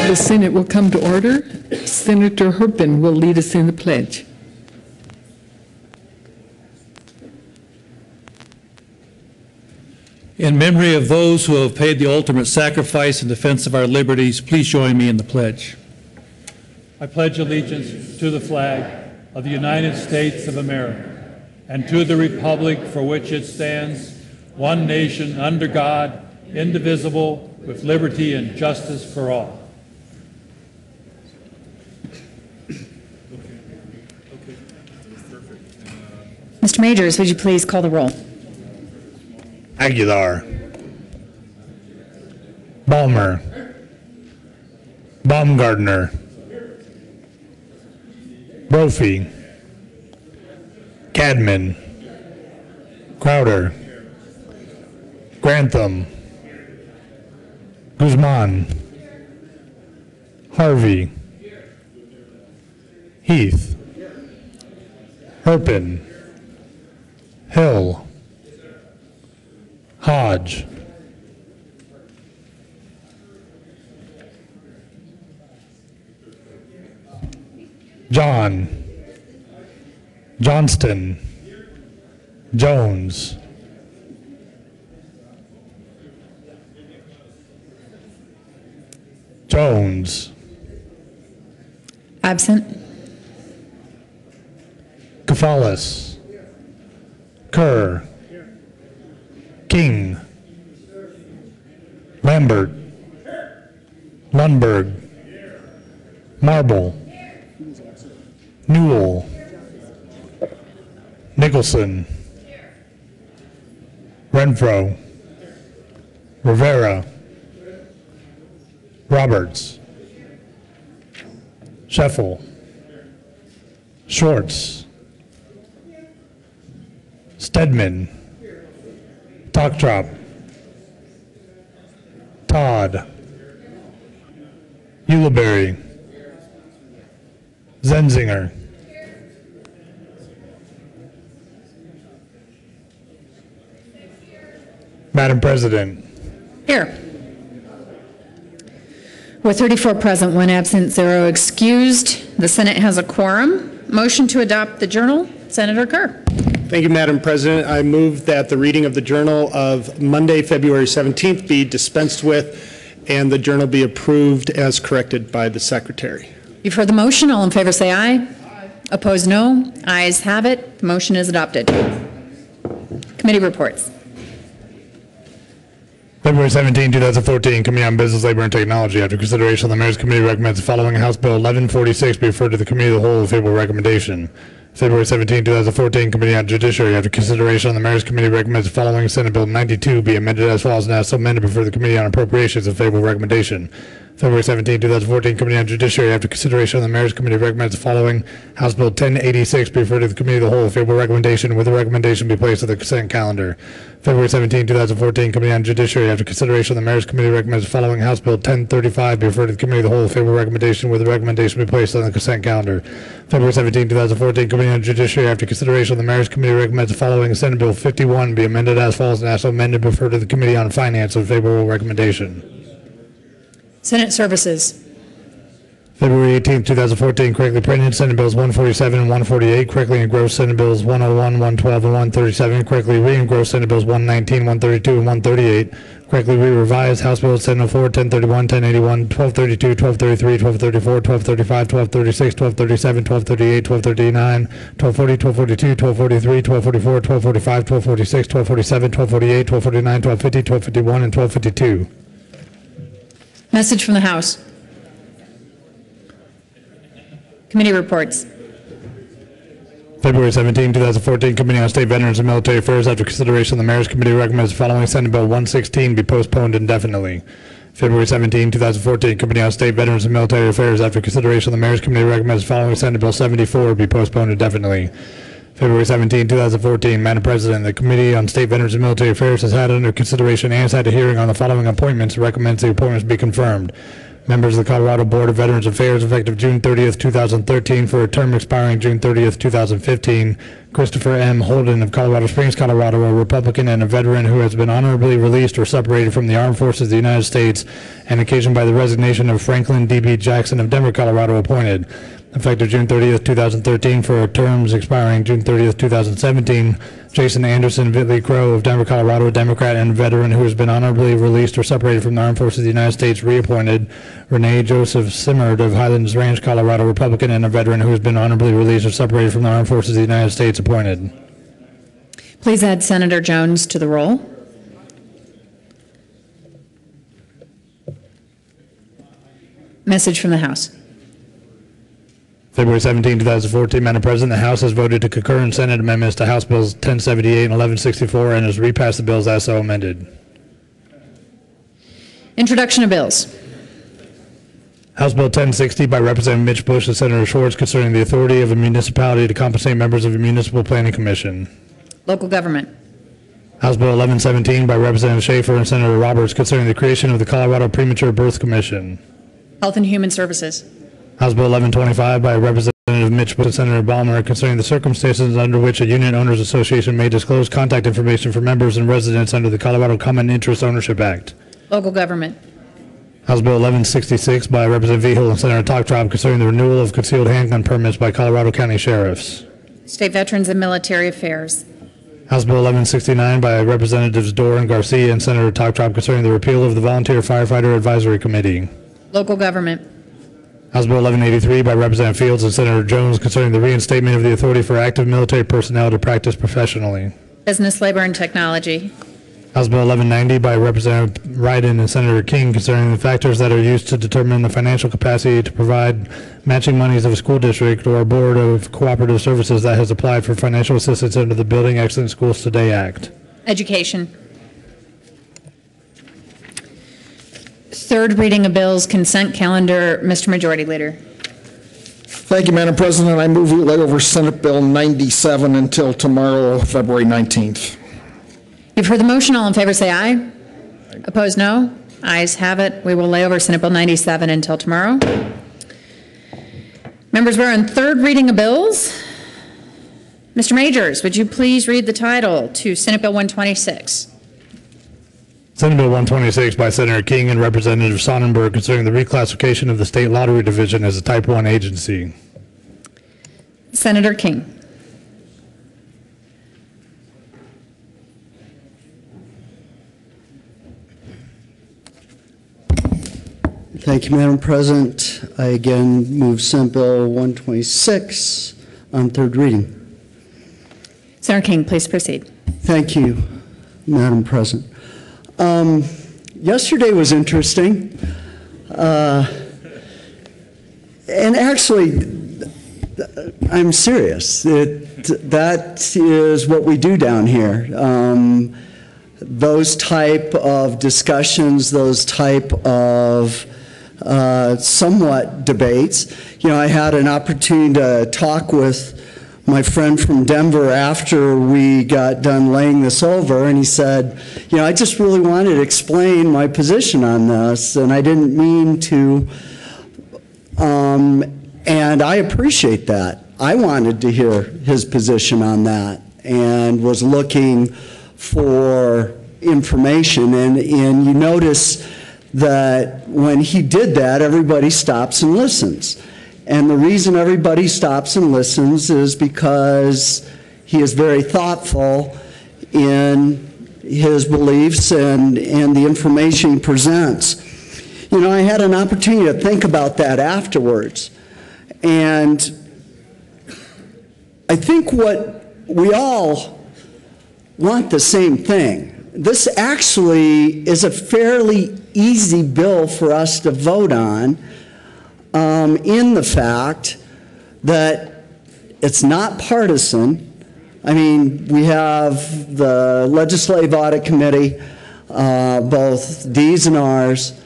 The Senate will come to order. Senator Herpin will lead us in the pledge. In memory of those who have paid the ultimate sacrifice in defense of our liberties, please join me in the pledge. I pledge allegiance to the flag of the United States of America and to the republic for which it stands, one nation under God, indivisible, with liberty and justice for all. Mr. Majors, would you please call the roll? Aguilar, Balmer, Baumgardner, Brophy, Cadman, Crowder, Grantham, Guzman, Harvey, Heath, Herpin, Hill, Hodge, John, Johnston, Jones, Jones, Absent. Kafalis, Kerr, King, Lambert, Lundberg, Marble, Newell, Nicholson, Renfro, Rivera, Roberts, Scheffel, Schwartz, Stedman, Tocktrop, Todd, Ulibarri, Zenzinger, Madam President. Here. With 34 present, 1 absent, 0 excused, the Senate has a quorum. Motion to adopt the journal, Senator Kerr. Thank you, Madam President. I move that the reading of the journal of Monday, February 17th be dispensed with and the journal be approved as corrected by the Secretary. You've heard the motion. All in favor say aye. Aye. Opposed, no. Ayes have it. The motion is adopted. Committee reports. February 17, 2014, Committee on Business, Labor, and Technology. After consideration, the Mayor's Committee recommends the following House Bill 1146 be referred to the Committee of the Whole with favorable recommendation. February 17, 2014, Committee on Judiciary. After consideration, the Mayor's Committee recommends the following Senate Bill 92 be amended as follows and as so amended before the Committee on Appropriations with favorable recommendation. February 17, 2014, Committee on Judiciary. After consideration, the Mayor's Committee recommends the following House Bill 1086 be referred to the Committee of the Whole with favorable recommendation, with the recommendation be placed on the consent calendar. February 17, 2014, Committee on Judiciary. After consideration, the Mayor's Committee recommends the following House Bill 1035 be referred to the Committee of the Whole with favorable recommendation, with the recommendation be placed on the consent calendar. February 17, 2014, Committee on Judiciary. After consideration, the Mayor's Committee recommends the following Senate Bill 51 be amended as follows and as so amended be referred to the Committee on Finance with favorable recommendation. Senate Services. February 18, 2014, correctly printed Senate Bills 147 and 148, correctly engrossed Senate Bills 101, 112, and 137, correctly re-engrossed Senate Bills 119, 132, and 138, correctly re-revised House Bills 1004, 1031, 1081, 1232, 1233, 1234, 1235, 1236, 1237, 1238, 1239, 1240, 1242, 1243, 1244, 1245, 1246, 1247, 1248, 1249, 1250, 1251, and 1252. Message from the House. Committee reports. February 17, 2014, Committee on State Veterans and Military Affairs, after consideration, the Mayor's Committee recommends the following Senate Bill 116 be postponed indefinitely. February 17, 2014, Committee on State Veterans and Military Affairs, after consideration, the Mayor's Committee recommends the following Senate Bill 74 be postponed indefinitely. February 17, 2014, Madam President, the Committee on State Veterans and Military Affairs has had under consideration and has had a hearing on the following appointments and recommends the appointments be confirmed. Members of the Colorado Board of Veterans Affairs effective June 30th, 2013 for a term expiring June 30th, 2015. Christopher M. Holden of Colorado Springs, Colorado, a Republican and a veteran who has been honorably released or separated from the Armed Forces of the United States and occasioned by the resignation of Franklin D.B. Jackson of Denver, Colorado, appointed. Effective June 30th, 2013 for terms expiring June 30th, 2017. Jason Anderson Vitley Crow of Denver, Colorado, a Democrat and veteran who has been honorably released or separated from the Armed Forces of the United States, reappointed. Renee Joseph Simmerd of Highlands Ranch, Colorado, Republican and a veteran who has been honorably released or separated from the Armed Forces of the United States, appointed. Please add Senator Jones to the roll. Message from the House. February 17, 2014, Madam President, the House has voted to concur in Senate amendments to House Bills 1078 and 1164 and has repassed the bills as so amended. Introduction of bills. House Bill 1060 by Representative Mitch Bush and Senator Schwartz concerning the authority of a municipality to compensate members of a municipal planning commission. Local government. House Bill 1117 by Representative Schaefer and Senator Roberts concerning the creation of the Colorado Premature Birth Commission. Health and Human Services. House Bill 1125 by Representative Mitch Bush and Senator Balmer concerning the circumstances under which a Unit Owners Association may disclose contact information for members and residents under the Colorado Common Interest Ownership Act. Local government. House Bill 1166 by Representative Vigil and Senator Tocktrop concerning the renewal of concealed handgun permits by Colorado County Sheriffs. State Veterans and Military Affairs. House Bill 1169 by Representatives Dorr and Garcia and Senator Tocktrop concerning the repeal of the Volunteer Firefighter Advisory Committee. Local government. House Bill 1183 by Representative Fields and Senator Jones concerning the reinstatement of the authority for active military personnel to practice professionally. Business, Labor, and Technology. House Bill 1190 by Representative Ryden and Senator King concerning the factors that are used to determine the financial capacity to provide matching monies of a school district or a board of cooperative services that has applied for financial assistance under the Building Excellent Schools Today Act. Education. Third reading of bills, consent calendar. Mr. Majority Leader. Thank you, Madam President. I move we lay over Senate Bill 97 until tomorrow, February 19th. You've heard the motion. All in favor say aye. Opposed, no. Ayes have it. We will lay over Senate Bill 97 until tomorrow. Members, we're on third reading of bills. Mr. Majors, would you please read the title to Senate Bill 126? Senate Bill 126 by Senator King and Representative Sonnenberg concerning the reclassification of the State Lottery Division as a Type 1 agency. Senator King. Thank you, Madam President. I again move Senate Bill 126 on third reading. Senator King, please proceed. Thank you, Madam President. Yesterday was interesting. And actually, I'm serious. That is what we do down here. Those type of discussions, those type of somewhat debates. You know, I had an opportunity to talk with my friend from Denver after we got done laying this over, and he said, you know, I just really wanted to explain my position on this, and I didn't mean to, and I appreciate that. I wanted to hear his position on that and was looking for information, and you notice that when he did that, everybody stops and listens. And the reason everybody stops and listens is because he is very thoughtful in his beliefs and the information he presents. You know, I had an opportunity to think about that afterwards. And I think what we all want the same thing. This actually is a fairly easy bill for us to vote on, in the fact that it's not partisan. I mean, we have the Legislative Audit Committee, both D's and R's,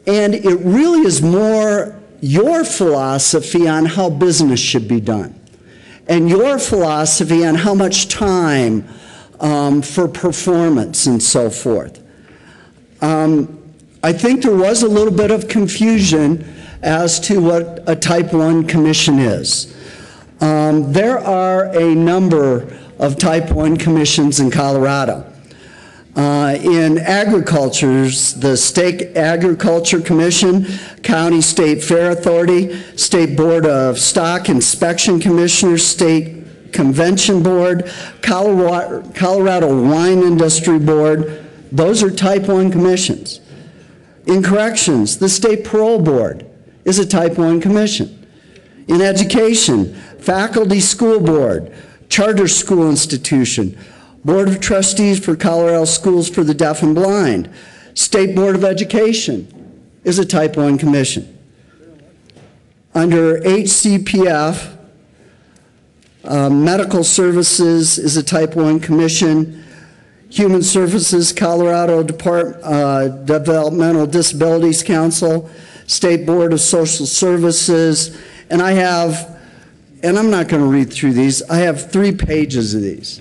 and it really is more your philosophy on how business should be done, and your philosophy on how much time for performance and so forth. I think there was a little bit of confusion as to what a Type 1 commission is. There are a number of Type 1 commissions in Colorado. In agriculture's, the State Agriculture Commission, County State Fair Authority, State Board of Stock Inspection Commissioners, State Convention Board, Colorado Wine Industry Board, those are Type 1 commissions. In corrections, the State Parole Board is a Type 1 commission. In education, Faculty School Board, Charter School Institution, Board of Trustees for Colorado Schools for the Deaf and Blind, State Board of Education is a Type 1 commission. Under HCPF, Medical Services is a Type 1 commission. Human Services, Colorado Developmental Disabilities Council, State Board of Social Services, and I have, and I'm not going to read through these, I have 3 pages of these.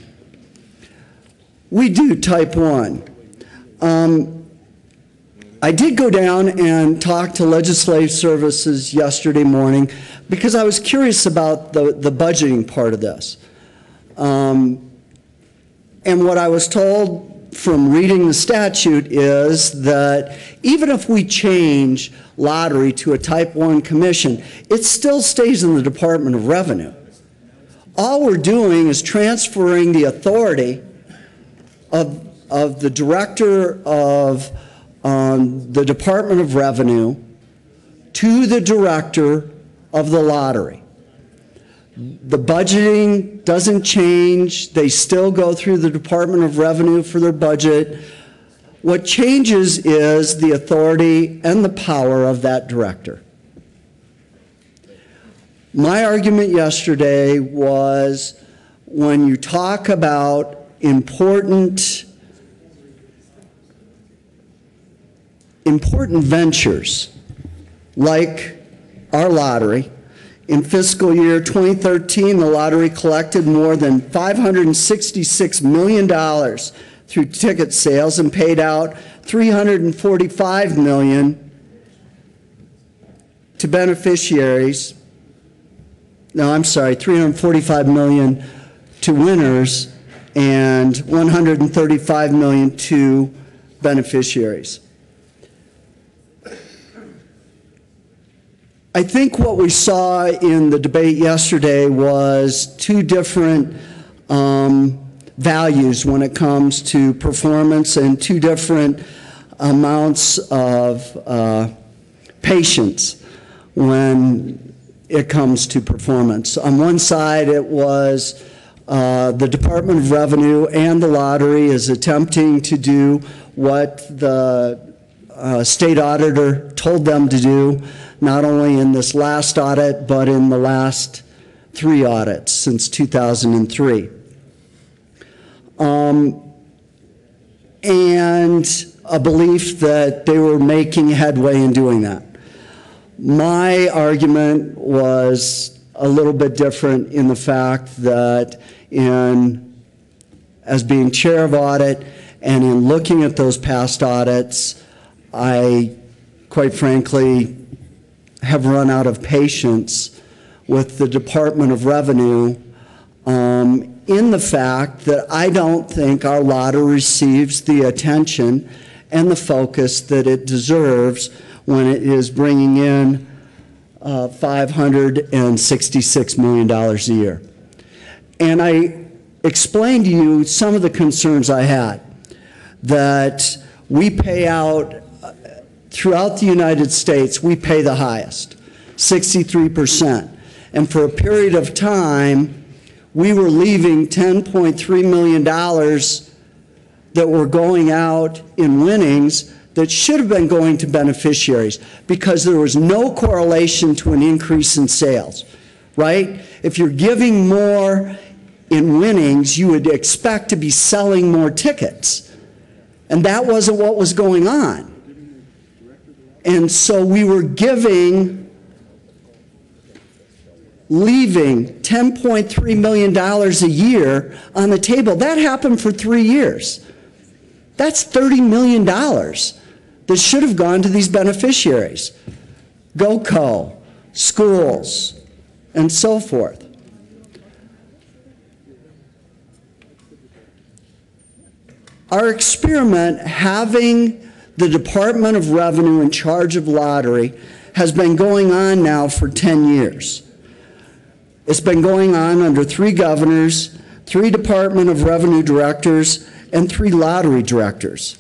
We do Type 1. I did go down and talk to Legislative Services yesterday morning because I was curious about the budgeting part of this. And what I was told from reading the statute is that even if we change lottery to a Type 1 commission, it still stays in the Department of Revenue. All we're doing is transferring the authority of the director of the Department of Revenue to the director of the lottery. The budgeting doesn't change. They still go through the Department of Revenue for their budget. What changes is the authority and the power of that director. My argument yesterday was when you talk about important ventures like our lottery, in fiscal year 2013, the lottery collected more than $566 million through ticket sales and paid out $345 million to beneficiaries. No, I'm sorry, $345 million to winners and $135 million to beneficiaries. I think what we saw in the debate yesterday was 2 different values when it comes to performance and 2 different amounts of patience when it comes to performance. On one side, it was the Department of Revenue and the lottery is attempting to do what the state auditor told them to do, not only in this last audit, but in the last 3 audits since 2003. And a belief that they were making headway in doing that. My argument was a little bit different in the fact that as being chair of audit and in looking at those past audits, I, quite frankly, have run out of patience with the Department of Revenue in the fact that I don't think our lottery receives the attention and the focus that it deserves when it is bringing in $566 million a year. And I explained to you some of the concerns I had, that we pay out, throughout the United States, we pay the highest, 63%. And for a period of time, we were leaving $10.3 million that were going out in winnings that should have been going to beneficiaries because there was no correlation to an increase in sales, right? If you're giving more in winnings, you would expect to be selling more tickets. And that wasn't what was going on. And so we were leaving $10.3 million a year on the table. That happened for 3 years. That's $30 million that should have gone to these beneficiaries. GoCo, schools, and so forth. Our experiment, having the Department of Revenue in charge of lottery, has been going on now for 10 years. It's been going on under 3 governors, 3 Department of Revenue directors, and 3 lottery directors.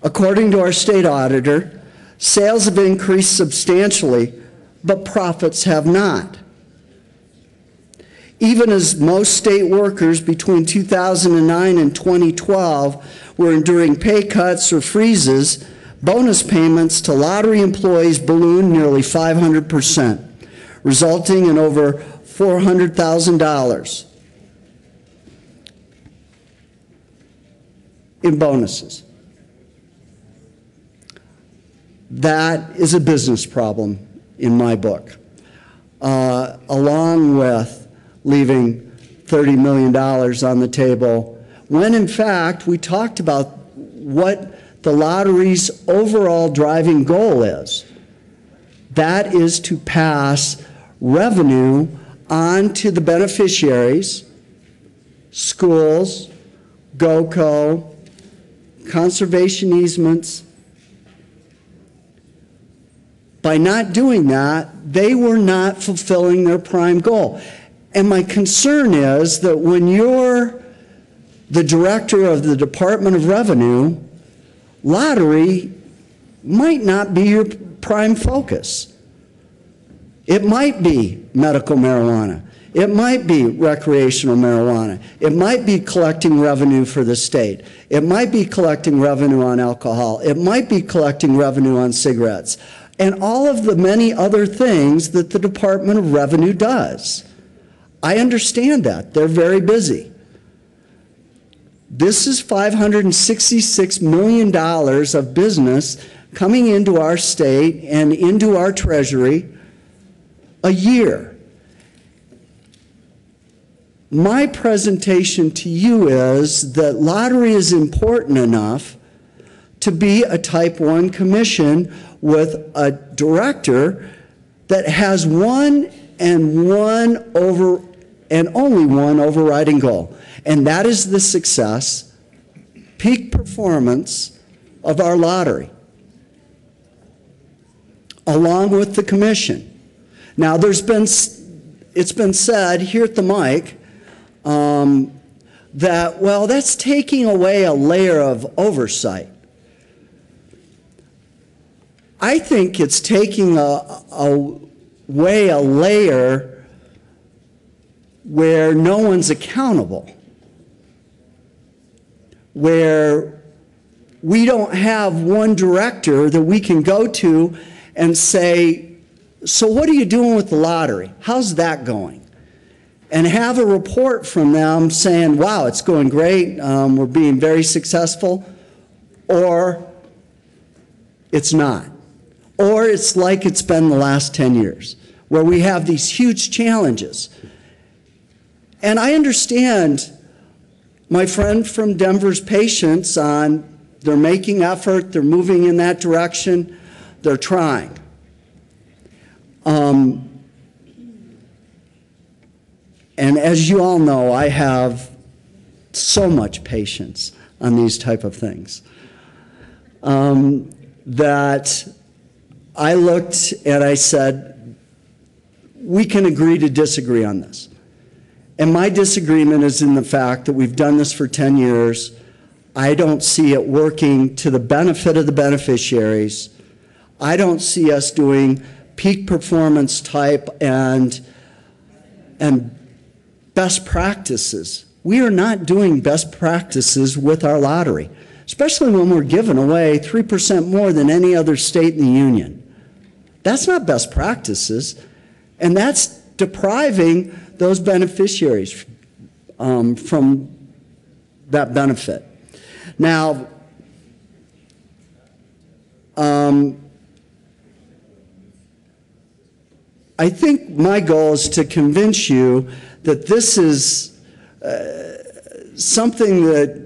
According to our state auditor, sales have increased substantially, but profits have not. Even as most state workers between 2009 and 2012 were enduring pay cuts or freezes, bonus payments to lottery employees ballooned nearly 500%, resulting in over $400,000 in bonuses. That is a business problem in my book, along with leaving $30 million on the table, when in fact we talked about what the lottery's overall driving goal is. That is to pass revenue on to the beneficiaries, schools, GoCo, conservation easements. By not doing that, they were not fulfilling their prime goal. And my concern is that when you're the director of the Department of Revenue, lottery might not be your prime focus. It might be medical marijuana. It might be recreational marijuana. It might be collecting revenue for the state. It might be collecting revenue on alcohol. It might be collecting revenue on cigarettes. And all of the many other things that the Department of Revenue does. I understand that. They're very busy. This is $566 million of business coming into our state and into our treasury a year. My presentation to you is that lottery is important enough to be a Type 1 commission with a director that has one and only one overriding goal, and that is the success, peak performance of our lottery, along with the commission. Now, it's been said here at the mic that, well, that's taking away a layer of oversight. I think it's taking away a layer where no one's accountable, where we don't have one director that we can go to and say, so what are you doing with the lottery? How's that going? And have a report from them saying, wow, it's going great, we're being very successful, or it's not. Or it's like it's been the last 10 years, where we have these huge challenges. And I understand my friend from Denver's patience on, they're making effort, they're moving in that direction, they're trying. And as you all know, I have so much patience. on these type of things. That I looked and I said, we can agree to disagree on this. And my disagreement is in the fact that we've done this for 10 years. I don't see it working to the benefit of the beneficiaries. I don't see us doing peak performance type and best practices. We are not doing best practices with our lottery, especially when we're giving away 3% more than any other state in the union. That's not best practices, and that's depriving those beneficiaries from that benefit. Now, I think my goal is to convince you that this is something that,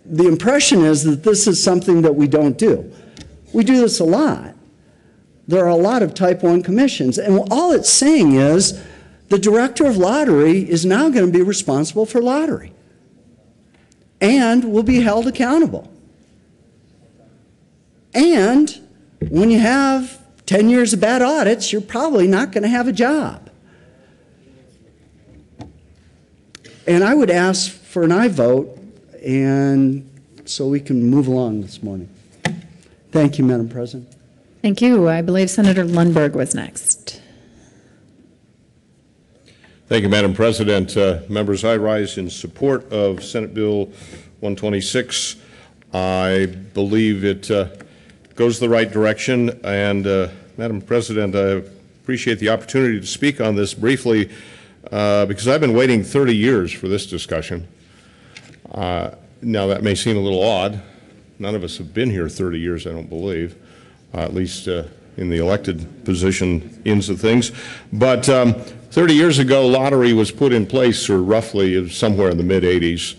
the impression is that this is something that we don't do. We do this a lot. There are a lot of Type 1 commissions, and all it's saying is the director of lottery is now going to be responsible for lottery and will be held accountable. And when you have 10 years of bad audits, you're probably not going to have a job. And I would ask for an aye vote, and so we can move along this morning. Thank you, Madam President. Thank you. I believe Senator Lundberg was next. Thank you, Madam President. Members, I rise in support of Senate Bill 126. I believe it goes the right direction, and Madam President, I appreciate the opportunity to speak on this briefly because I've been waiting 30 years for this discussion. Now, that may seem a little odd. None of us have been here 30 years, I don't believe, at least in the elected position ends of things. But 30 years ago, lottery was put in place, or roughly somewhere in the mid-'80s.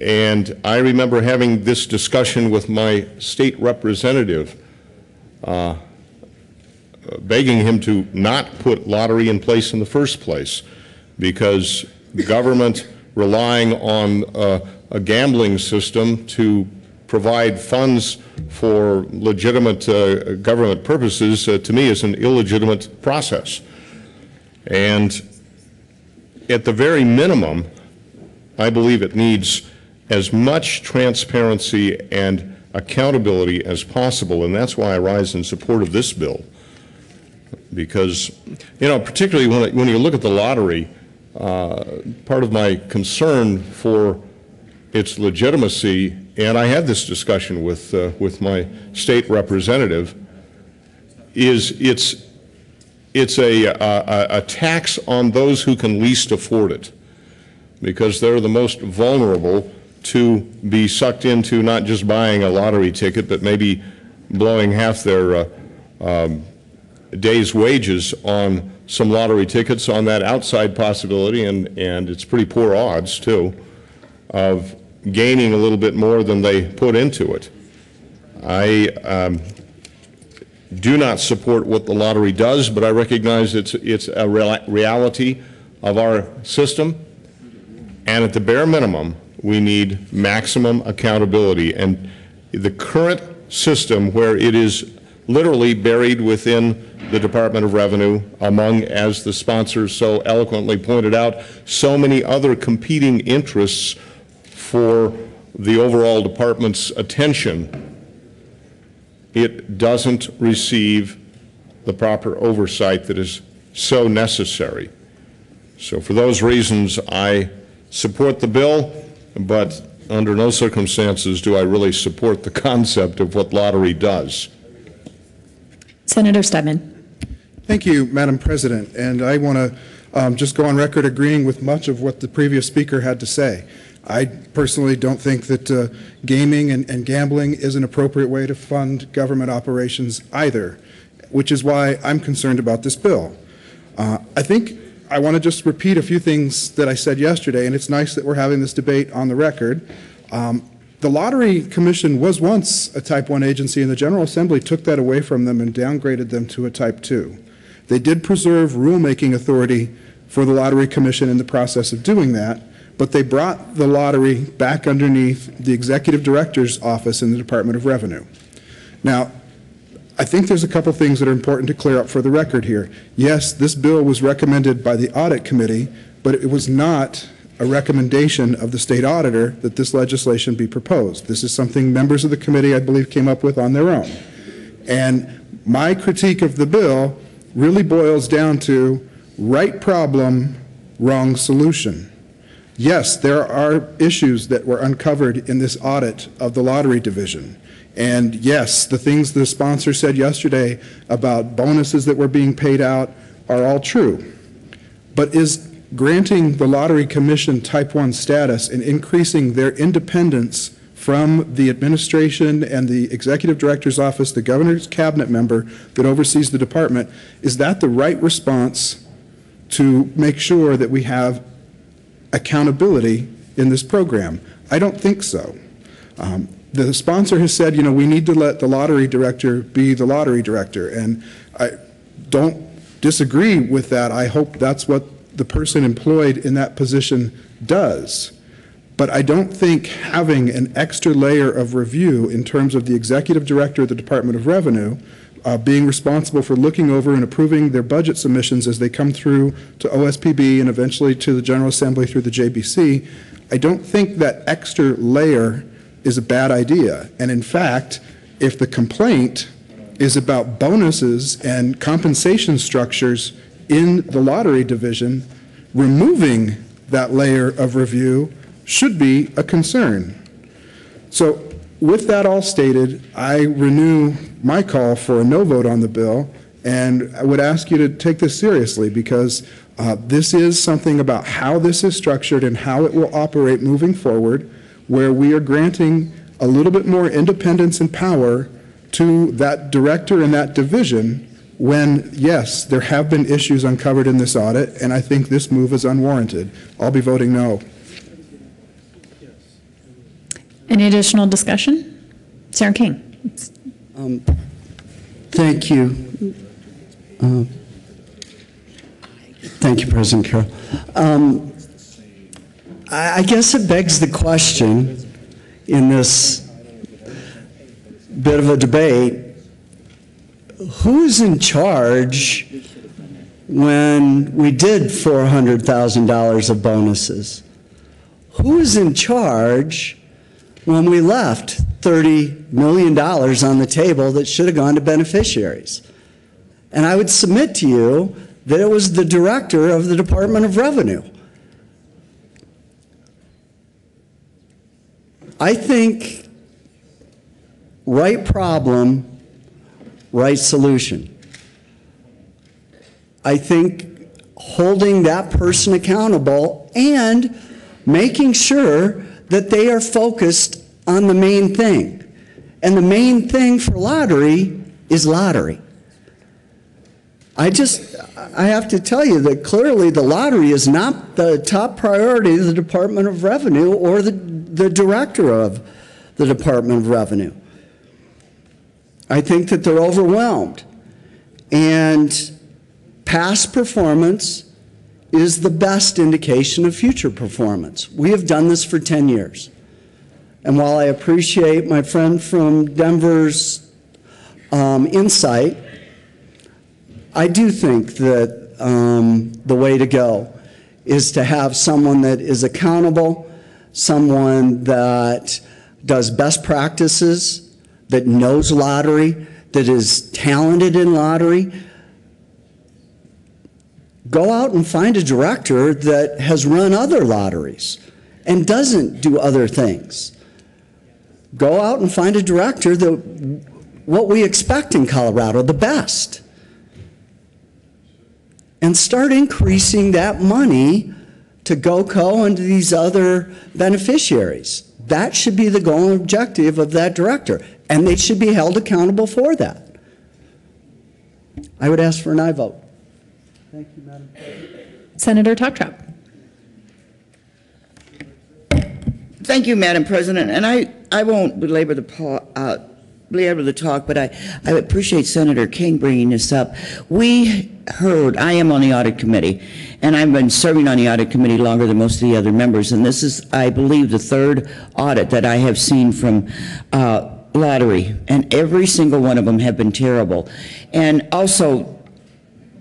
And I remember having this discussion with my state representative, begging him to not put lottery in place in the first place, because government relying on a gambling system to provide funds for legitimate government purposes, to me, is an illegitimate process. And at the very minimum, I believe it needs as much transparency and accountability as possible, and that's why I rise in support of this bill. Because, you know, particularly when you look at the lottery, part of my concern for its legitimacy, and I had this discussion with my state representative, is it's a tax on those who can least afford it, because they're the most vulnerable to be sucked into not just buying a lottery ticket, but maybe blowing half their day's wages on some lottery tickets on that outside possibility, and it's pretty poor odds, too, of gaining a little bit more than they put into it. I do not support what the lottery does, but I recognize it's a reality of our system, and at the bare minimum, we need maximum accountability. And the current system, where it is literally buried within the Department of Revenue, among, as the sponsor so eloquently pointed out, so many other competing interests for the overall department's attention, it doesn't receive the proper oversight that is so necessary. So for those reasons, I support the bill, but under no circumstances do I really support the concept of what lottery does. Senator Steadman. Thank you, Madam President. And I want to just go on record agreeing with much of what the previous speaker had to say. I personally don't think that gaming and gambling is an appropriate way to fund government operations either, which is why I'm concerned about this bill. I think I want to just repeat a few things that I said yesterday, and it's nice that we're having this debate on the record. The Lottery Commission was once a Type 1 agency, and the General Assembly took that away from them and downgraded them to a Type 2. They did preserve rulemaking authority for the Lottery Commission in the process of doing that, but they brought the lottery back underneath the executive director's office in the Department of Revenue. Now, I think there's a couple things that are important to clear up for the record here. Yes, this bill was recommended by the Audit Committee, but it was not a recommendation of the state auditor that this legislation be proposed. This is something members of the committee, I believe, came up with on their own. And my critique of the bill really boils down to right problem, wrong solution. Yes, there are issues that were uncovered in this audit of the lottery division. And yes, the things the sponsor said yesterday about bonuses that were being paid out are all true. But is granting the Lottery Commission Type 1 status and increasing their independence from the administration and the executive director's office, the governor's cabinet member that oversees the department, is that the right response to make sure that we have accountability in this program? I don't think so. The sponsor has said, we need to let the lottery director be the lottery director, and I don't disagree with that. I hope that's what the person employed in that position does. But I don't think having an extra layer of review in terms of the executive director of the Department of Revenue being responsible for looking over and approving their budget submissions as they come through to OSPB and eventually to the General Assembly through the JBC, I don't think that extra layer is a bad idea. And in fact, if the complaint is about bonuses and compensation structures in the lottery division, removing that layer of review should be a concern. So with that all stated, I renew my call for a no vote on the bill, and I would ask you to take this seriously, because this is something about how this is structured and how it will operate moving forward, where we are granting a little bit more independence and power to that director and that division when, yes, there have been issues uncovered in this audit, and I think this move is unwarranted. I'll be voting no. Any additional discussion? Sarah King. Thank you. Thank you, President Carroll. I guess it begs the question in this bit of a debate, who's in charge when we did $400,000 of bonuses? Who's in charge when we left $30 million on the table that should have gone to beneficiaries? And I would submit to you that it was the director of the Department of Revenue. I think right problem, right solution. I think holding that person accountable and making sure that they are focused on the main thing. And the main thing for lottery is lottery. I have to tell you that clearly the lottery is not the top priority of the Department of Revenue or the director of the Department of Revenue. I think that they're overwhelmed. And past performance is the best indication of future performance. We have done this for 10 years. And while I appreciate my friend from Denver's insight, I do think that the way to go is to have someone that is accountable, someone that does best practices, that knows lottery, that is talented in lottery. Go out and find a director that has run other lotteries and doesn't do other things. Go out and find a director that, what we expect in Colorado, the best. And start increasing that money to GOCO and to these other beneficiaries. That should be the goal and objective of that director, and they should be held accountable for that. I would ask for an aye vote. Thank you, Madam President. Senator Toptrap. Thank you, Madam President. And I won't belabor be able to talk, but I appreciate Senator King bringing this up. We heard, I am on the audit committee, and I've been serving on the audit committee longer than most of the other members, and this is, I believe, the third audit that I have seen from lottery, and every single one of them have been terrible. And also,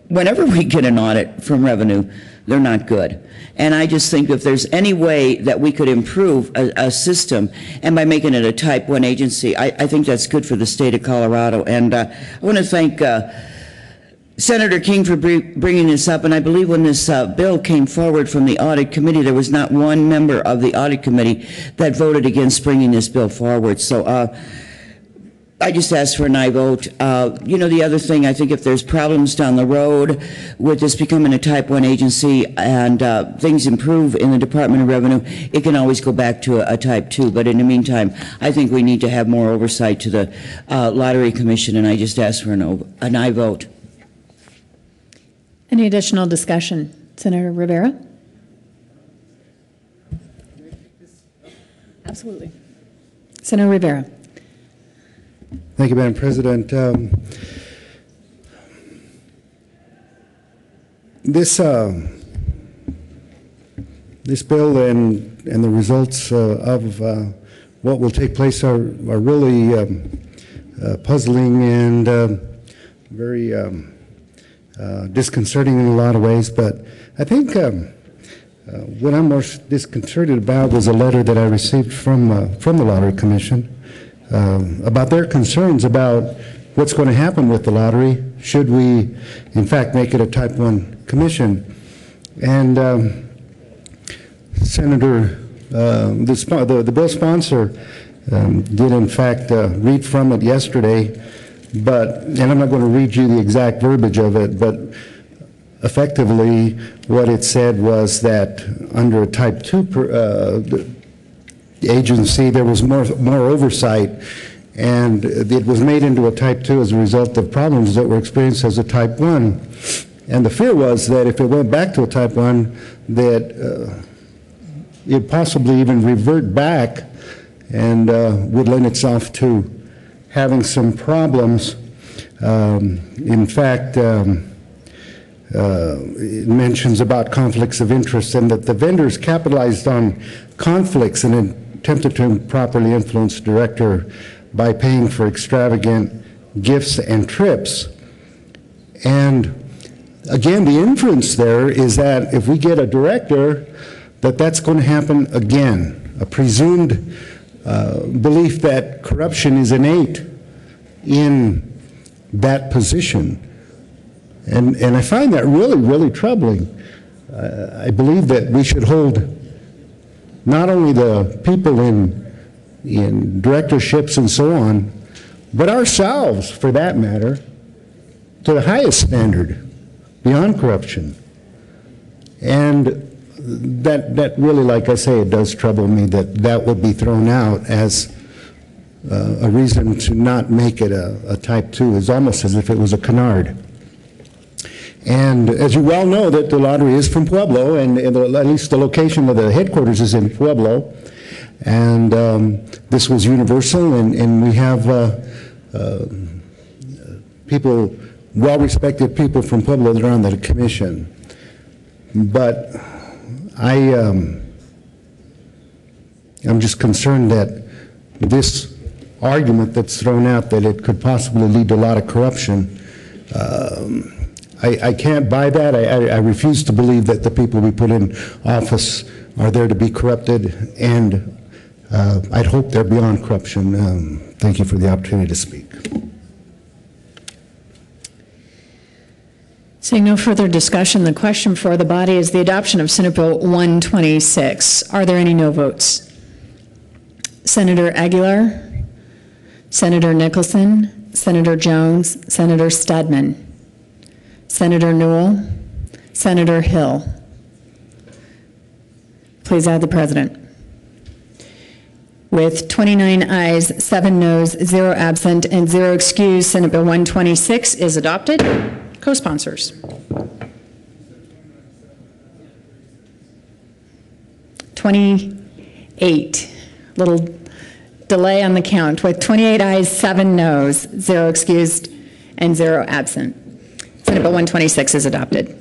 whenever we get an audit from revenue, they're not good. And I just think if there's any way that we could improve a system, and by making it a type 1 agency, I think that's good for the state of Colorado. And I want to thank Senator King for bringing this up. And I believe when this bill came forward from the audit committee, there was not one member of the audit committee that voted against bringing this bill forward. So I just ask for an aye vote. You know, the other thing, I think if there's problems down the road with this becoming a type 1 agency and things improve in the Department of Revenue, it can always go back to a type 2. But in the meantime, I think we need to have more oversight to the Lottery Commission, and I just ask for an aye vote. Any additional discussion? Senator Rivera? Absolutely. Senator Rivera. Thank you, Madam President. This bill and the results of what will take place are really puzzling and very disconcerting in a lot of ways. But I think what I'm most disconcerted about was a letter that I received from the Lottery Commission about their concerns about what's going to happen with the lottery should we, in fact, make it a type 1 commission. And Senator, the bill sponsor did, in fact, read from it yesterday, and I'm not going to read you the exact verbiage of it, but effectively what it said was that under a type 2 agency, there was more oversight, and it was made into a type 2 as a result of problems that were experienced as a type 1. And the fear was that if it went back to a type 1, that it possibly even revert back and would lend itself to having some problems. In fact, it mentions about conflicts of interest and that the vendors capitalized on conflicts and attempted to improperly influence the director by paying for extravagant gifts and trips. And again, the inference there is that if we get a director, that's going to happen again. A presumed belief that corruption is innate in that position. And I find that really, really troubling. I believe that we should hold not only the people in directorships and so on, but ourselves, for that matter, to the highest standard, beyond corruption. And that really, like I say, it does trouble me that would be thrown out as a reason to not make it a type 2. It's almost as if it was a canard. And as you well know, that the lottery is from Pueblo, and at least the location of the headquarters is in Pueblo. And this was universal, and we have people, well-respected people from Pueblo that are on the commission. But I'm just concerned that this argument that's thrown out that it could possibly lead to a lot of corruption, I can't buy that. I refuse to believe that the people we put in office are there to be corrupted, and I'd hope they're beyond corruption. Thank you for the opportunity to speak. Seeing no further discussion, the question for the body is the adoption of Senate Bill 126. Are there any no votes? Senator Aguilar, Senator Nicholson, Senator Jones, Senator Stedman, Senator Newell, Senator Hill. Please add the president. With 29 ayes, 7 noes, 0 absent, and 0 excused, Senate Bill 126 is adopted. Co-sponsors. '28. Little delay on the count with 28 ayes, 7 noes, 0 excused, and 0 absent. Senate Bill 126 is adopted.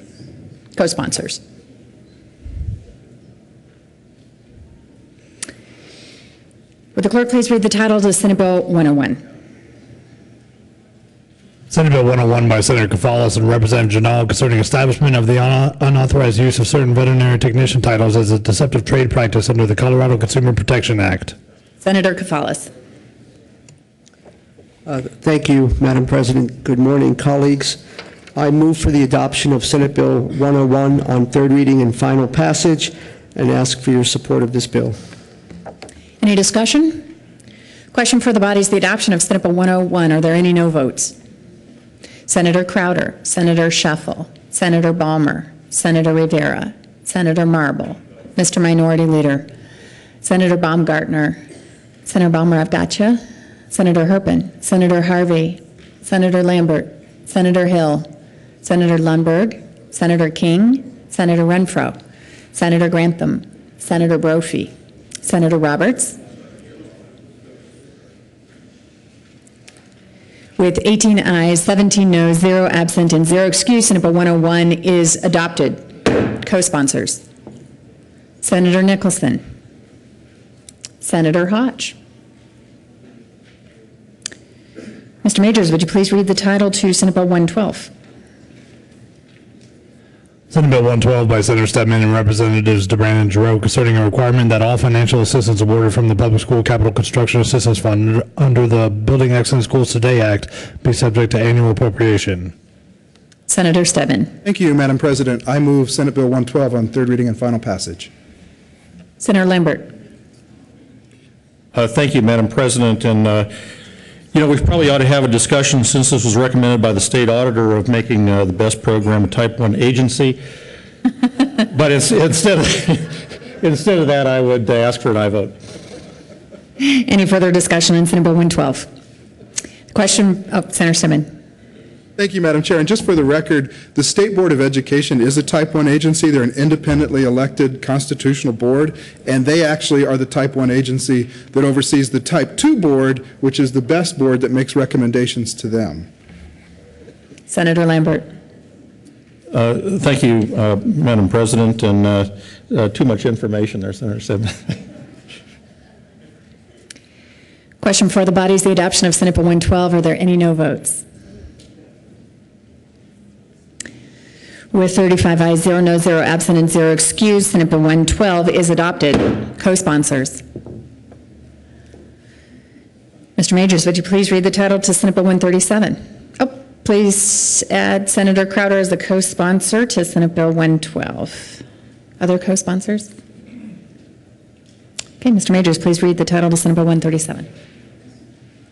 Co-sponsors. Would the clerk please read the title to Senate Bill 101? Senate Bill 101 by Senator Kafalis and Representative Janal concerning establishment of the unauthorized use of certain veterinary technician titles as a deceptive trade practice under the Colorado Consumer Protection Act. Senator Kafalis. Thank you, Madam President. Good morning, colleagues. I move for the adoption of Senate Bill 101 on third reading and final passage and ask for your support of this bill. Any discussion? Question for the body is the adoption of Senate Bill 101. Are there any no votes? Senator Crowder, Senator Scheffel, Senator Balmer, Senator Rivera, Senator Marble, Mr. Minority Leader, Senator Baumgartner, Senator Balmer, I've got you, Senator Herpin, Senator Harvey, Senator Lambert, Senator Hill, Senator Lundberg, Senator King, Senator Renfro, Senator Grantham, Senator Brophy, Senator Roberts. With 18 ayes, 17 noes, 0 absent, and 0 excused, Senate Bill 101 is adopted. Co-sponsors. Senator Nicholson. Senator Hodge. Mr. Majors, would you please read the title to Senate Bill 112? Senate Bill 112 by Senator Stedman and Representatives DeBrand and Giroux concerning a requirement that all financial assistance awarded from the Public School Capital Construction Assistance Fund under the Building Excellent Schools Today Act be subject to annual appropriation. Senator Stedman. Thank you, Madam President. I move Senate Bill 112 on third reading and final passage. Senator Lambert. Thank you, Madam President. And we probably ought to have a discussion, since this was recommended by the state auditor, of making the BEST program a Type 1 agency. But instead of that, I would ask for an aye vote. Any further discussion on Senate Bill 112? Question, Senator Stedman. Thank you, Madam Chair. And just for the record, the State Board of Education is a Type 1 agency. They're an independently elected constitutional board, and they actually are the Type 1 agency that oversees the Type 2 board, which is the BEST board that makes recommendations to them. Senator Lambert. Thank you, Madam President, and too much information there, Senator Stedman. Question for the body is the adoption of Senate Bill 112. Are there any no votes? With 35 ayes, 0 noes, 0 absent, and 0 excused, Senate Bill 112 is adopted. Co-sponsors. Mr. Majors, would you please read the title to Senate Bill 137? Oh, please add Senator Crowder as the co-sponsor to Senate Bill 112. Other co-sponsors? Okay, Mr. Majors, please read the title to Senate Bill 137.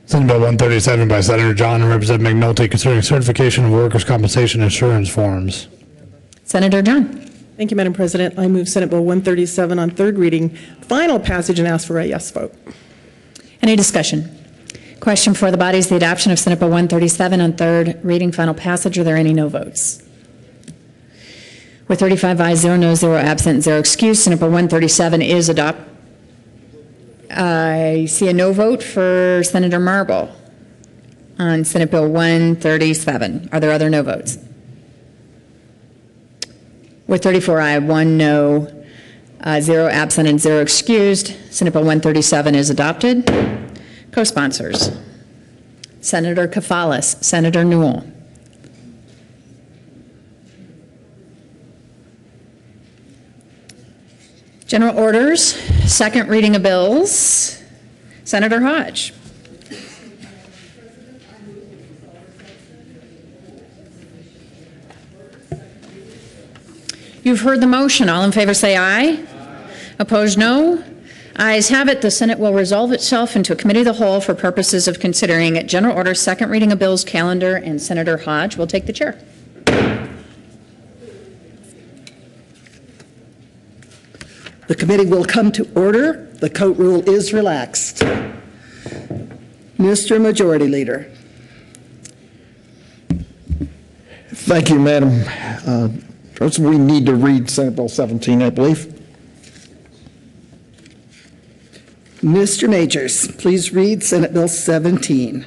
Senate Bill 137 by Senator John and Representative McNulty concerning certification of workers' compensation insurance forms. Senator John. Thank you, Madam President. I move Senate Bill 137 on third reading, final passage, and ask for a yes vote. Any discussion? Question for the body is the adoption of Senate Bill 137 on third reading, final passage. Are there any no votes? With 35 ayes, 0 noes, 0 absent, 0 excused, Senate Bill 137 is adopted. I see a no vote for Senator Marble on Senate Bill 137. Are there other no votes? With 34 ayes, 1 no, 0 absent, and 0 excused, Senate Bill 137 is adopted. Co-sponsors. Senator Kafalis, Senator Newell. General orders, second reading of bills. Senator Hodge. You've heard the motion. All in favor say aye. Opposed, no. Ayes have it. The Senate will resolve itself into a committee of the whole for purposes of considering general order, second reading of bills, calendar, and Senator Hodge will take the chair. The committee will come to order. The court rule is relaxed. Mr. Majority Leader. Thank you, Madam. We need to read Senate Bill 17, I believe. Mr. Majors, please read Senate Bill 17.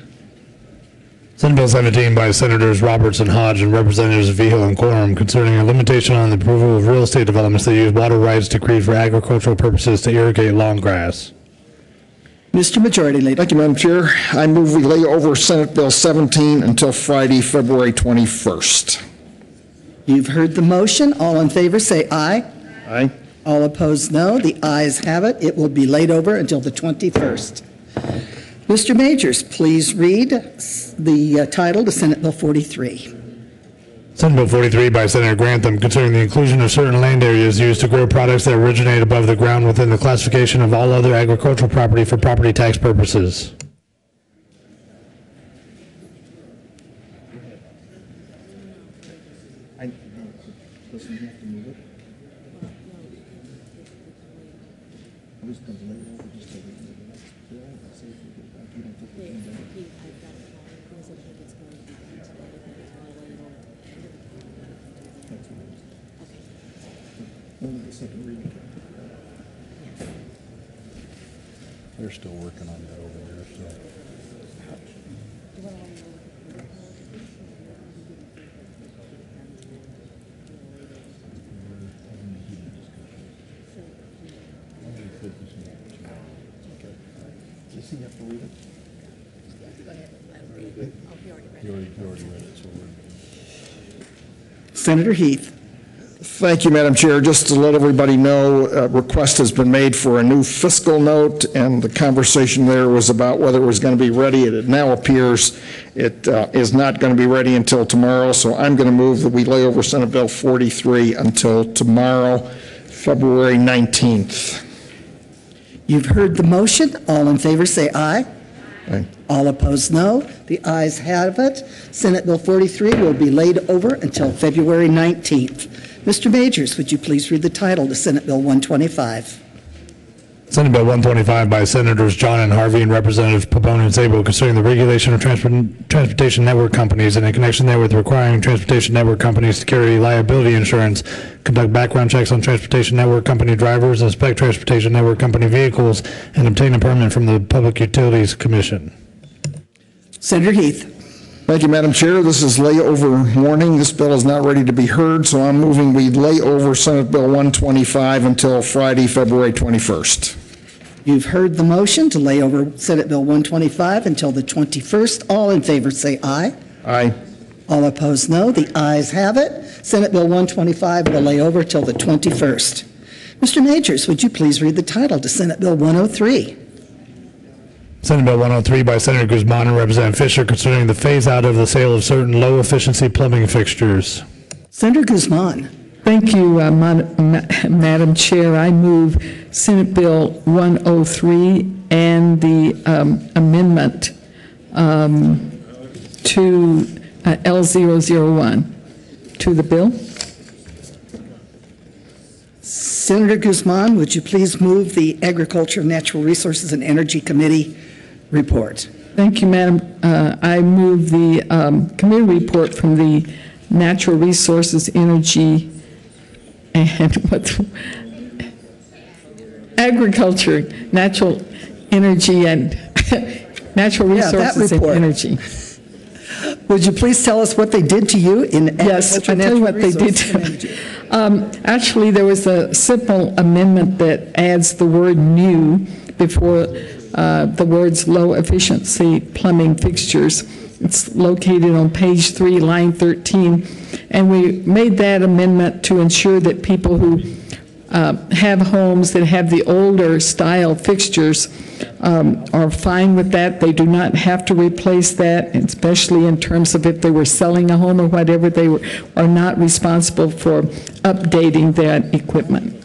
Senate Bill 17 by Senators Robertson, Hodge, and Representatives Vigil and Quorum concerning a limitation on the approval of real estate developments that use water rights decreed for agricultural purposes to irrigate long grass. Mr. Majority Leader. Thank you, Madam Chair. I move we lay over Senate Bill 17 until Friday, February 21st. You've heard the motion. All in favor say aye. Aye. All opposed, no. The ayes have it. It will be laid over until the 21st. Mr. Majors, please read the title to Senate Bill 43. Senate Bill 43 by Senator Grantham concerning the inclusion of certain land areas used to grow products that originate above the ground within the classification of all other agricultural property for property tax purposes. They're still working on that over there, so. Does he have to read it? You already read it, so we're... Senator Heath. Thank you, Madam Chair. Just to let everybody know, a request has been made for a new fiscal note, and the conversation there was about whether it was going to be ready. It now appears it is not going to be ready until tomorrow, so I'm going to move that we lay over Senate Bill 43 until tomorrow, February 19th. You've heard the motion. All in favor say aye. Aye. All opposed, no. The ayes have it. Senate Bill 43 will be laid over until February 19th. Mr. Majors, would you please read the title to Senate Bill 125? Senate Bill 125 by Senators John and Harvey and Representatives Papone and Sabo concerning the regulation of transportation network companies and in connection therewith requiring transportation network companies to carry liability insurance, conduct background checks on transportation network company drivers, inspect transportation network company vehicles, and obtain a permit from the Public Utilities Commission. Senator Heath. Thank you, Madam Chair. This is layover warning. This bill is not ready to be heard, so I'm moving we lay over Senate Bill 125 until Friday, February 21st. You've heard the motion to lay over Senate Bill 125 until the 21st. All in favor say aye. Aye. All opposed, no. The ayes have it. Senate Bill 125 will lay over till the 21st. Mr. Majors, would you please read the title to Senate Bill 103? Senate Bill 103 by Senator Guzman and Representative Fisher concerning the phase-out of the sale of certain low-efficiency plumbing fixtures. Senator Guzman. Thank you, Madam Chair. I move Senate Bill 103 and the amendment to L001 to the bill. Senator Guzman, would you please move the Agriculture, Natural Resources, and Energy Committee report? Thank you, Madam. I move the committee report from the Natural Resources, Energy, and Agriculture, Natural Energy, and Natural Resources and Energy. Would you please tell us what they did to you in Yes, Agriculture, I'll tell you what they did to me. Actually, there was a simple amendment that adds the word new before the words low efficiency plumbing fixtures. It's located on page 3, line 13. And we made that amendment to ensure that people who have homes that have the older style fixtures are fine with that. They do not have to replace that, especially in terms of if they were selling a home or whatever, they are not responsible for updating that equipment.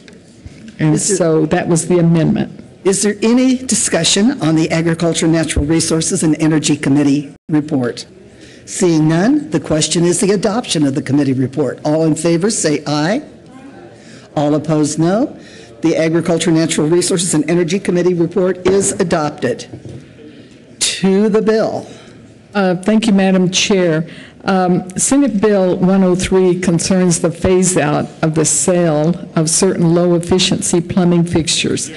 And so that was the amendment. Is there any discussion on the Agriculture, Natural Resources, and Energy Committee report? Seeing none, the question is the adoption of the committee report. All in favor say aye. All opposed, no. The Agriculture, Natural Resources, and Energy Committee report is adopted. To the bill. Thank you, Madam Chair. Senate Bill 103 concerns the phase-out of the sale of certain low-efficiency plumbing fixtures.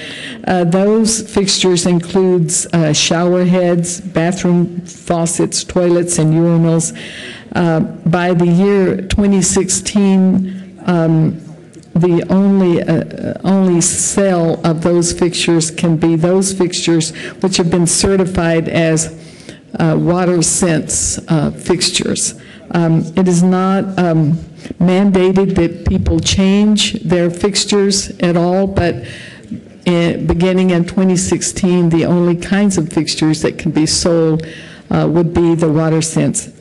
Those fixtures includes shower heads, bathroom faucets, toilets, and urinals. By the year 2016, the only sale of those fixtures can be those fixtures which have been certified as WaterSense fixtures. It is not mandated that people change their fixtures at all, but beginning in 2016, the only kinds of fixtures that can be sold would be the WaterSense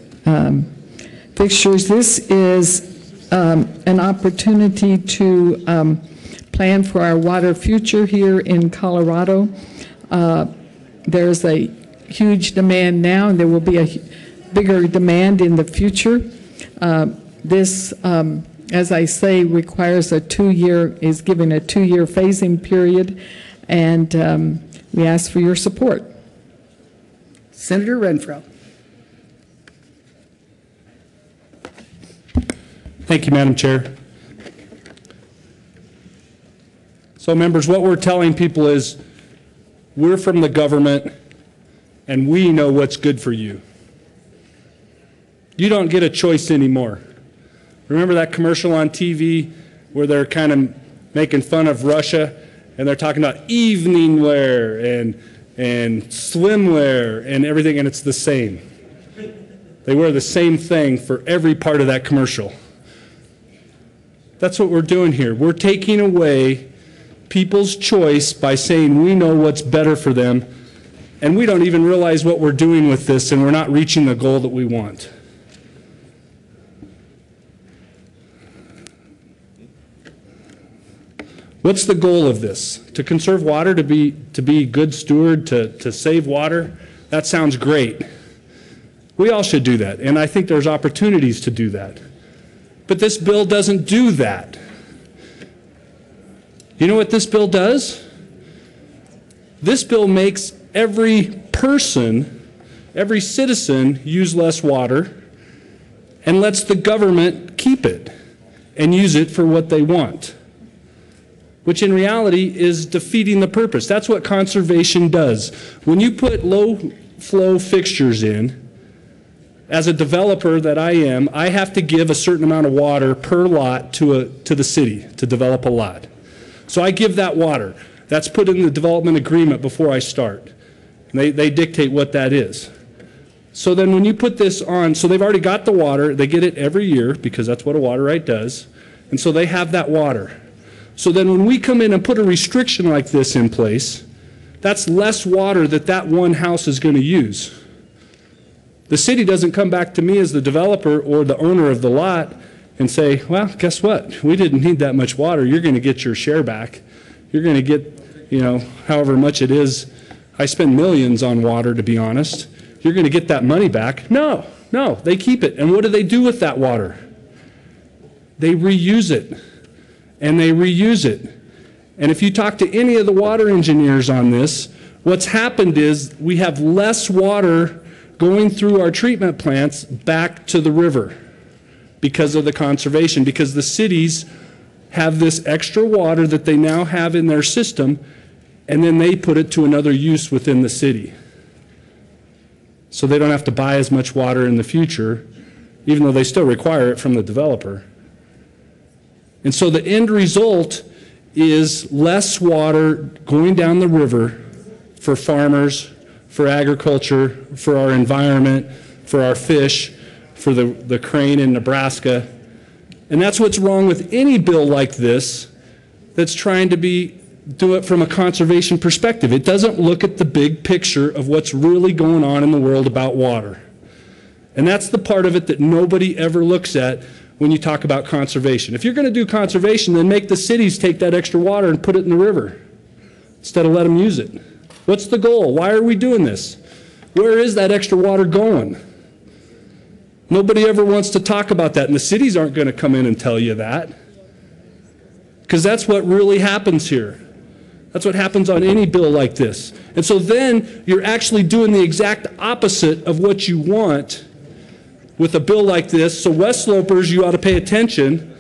fixtures. This is an opportunity to plan for our water future here in Colorado. There's a huge demand now, and there will be a bigger demand in the future. This, as I say, requires is given a 2-year phasing period, and we ask for your support. Senator Renfro. Thank you, Madam Chair. So, members, what we're telling people is we're from the government, and we know what's good for you. You don't get a choice anymore. Remember that commercial on TV where they're kind of making fun of Russia, and they're talking about evening wear and swimwear and everything, and it's the same. They wear the same thing for every part of that commercial. That's what we're doing here. We're taking away people's choice by saying we know what's better for them, and we don't even realize what we're doing with this, and we're not reaching the goal that we want. What's the goal of this? To conserve water, to be good steward, to save water? That sounds great. We all should do that, and I think there's opportunities to do that. But this bill doesn't do that. You know what this bill does? This bill makes every person, every citizen use less water and lets the government keep it and use it for what they want, which in reality is defeating the purpose. That's what conservation does. When you put low flow fixtures in, as a developer that I am, I have to give a certain amount of water per lot to the city to develop a lot. So I give that water. That's put in the development agreement before I start. And they dictate what that is. So then when you put this on, so they've already got the water, they get it every year because that's what a water right does, and so they have that water. So then when we come in and put a restriction like this in place, that's less water that one house is going to use. The city doesn't come back to me as the developer or the owner of the lot and say, well, guess what? We didn't need that much water. You're going to get your share back. You're going to get, however much it is. I spend millions on water, to be honest. You're going to get that money back. No, they keep it. And what do they do with that water? They reuse it, and they reuse it. And if you talk to any of the water engineers on this, what's happened is we have less water going through our treatment plants back to the river because of the conservation, because the cities have this extra water that they now have in their system, and then they put it to another use within the city. So they don't have to buy as much water in the future, even though they still require it from the developer. And so the end result is less water going down the river for farmers, for agriculture, for our environment, for our fish, for the crane in Nebraska. And that's what's wrong with any bill like this that's trying to do it from a conservation perspective. It doesn't look at the big picture of what's really going on in the world about water. And that's the part of it that nobody ever looks at when you talk about conservation. If you're going to do conservation, then make the cities take that extra water and put it in the river instead of let them use it. What's the goal? Why are we doing this? Where is that extra water going? Nobody ever wants to talk about that, and the cities aren't going to come in and tell you that, because that's what really happens here. That's what happens on any bill like this. And so then you're actually doing the exact opposite of what you want with a bill like this. So West Slopers, you ought to pay attention,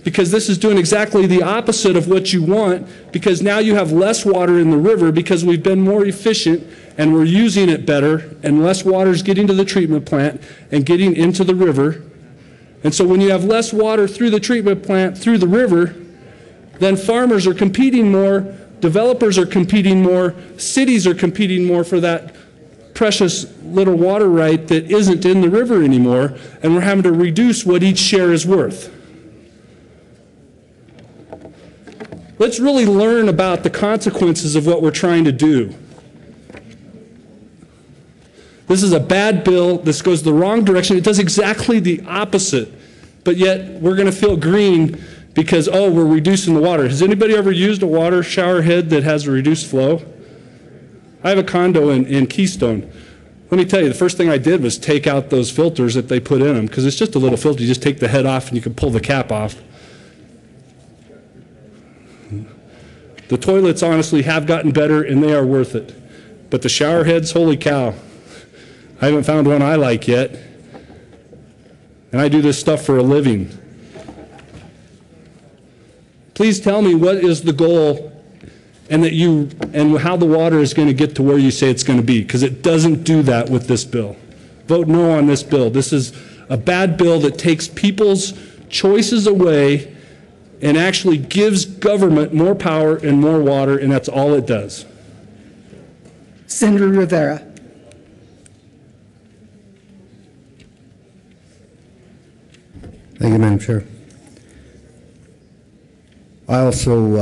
because this is doing exactly the opposite of what you want, because now you have less water in the river because we've been more efficient and we're using it better, and less water is getting to the treatment plant and getting into the river. And so when you have less water through the treatment plant, through the river, then farmers are competing more, developers are competing more, cities are competing more for that precious little water right that isn't in the river anymore, and we're having to reduce what each share is worth. Let's really learn about the consequences of what we're trying to do. This is a bad bill. This goes the wrong direction. It does exactly the opposite, but yet we're going to feel green because, oh, we're reducing the water. Has anybody ever used a water shower head that has a reduced flow? I have a condo in Keystone. Let me tell you, the first thing I did was take out those filters that they put in them, because it's just a little filter. You just take the head off and you can pull the cap off. The toilets honestly have gotten better and they are worth it. But the shower heads, holy cow. I haven't found one I like yet. And I do this stuff for a living. Please tell me what is the goal and how the water is going to get to where you say it's going to be, because it doesn't do that with this bill. Vote no on this bill. This is a bad bill that takes people's choices away and actually gives government more power and more water, and that's all it does. Senator Rivera. Thank you, Madam Chair. I also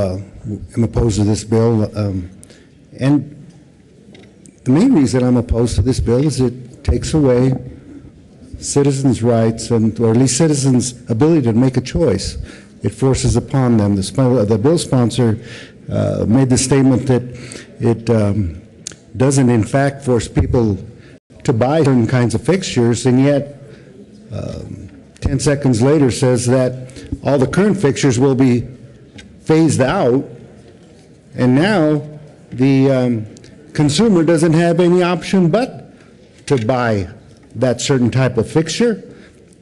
am opposed to this bill, and the main reason I'm opposed to this bill is it takes away citizens' rights, or at least citizens' ability to make a choice. It forces upon them. The bill sponsor made the statement that it doesn't in fact force people to buy certain kinds of fixtures, and yet 10 seconds later says that all the current fixtures will be phased out, and now the consumer doesn't have any option but to buy that certain type of fixture.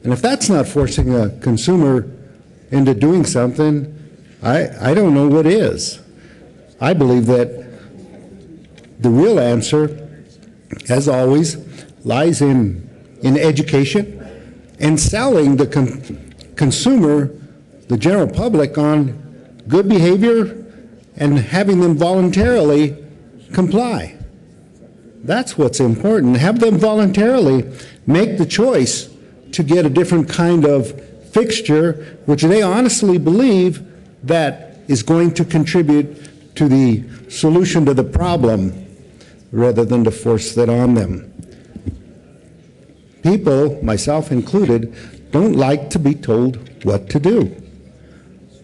And if that's not forcing a consumer into doing something, I don't know what is. I believe that the real answer, as always, lies in education and selling the consumer, the general public, on good behavior and having them voluntarily comply. That's what's important. Have them voluntarily make the choice to get a different kind of fixture, which they honestly believe that is going to contribute to the solution to the problem, rather than to force that on them. People, myself included, don't like to be told what to do.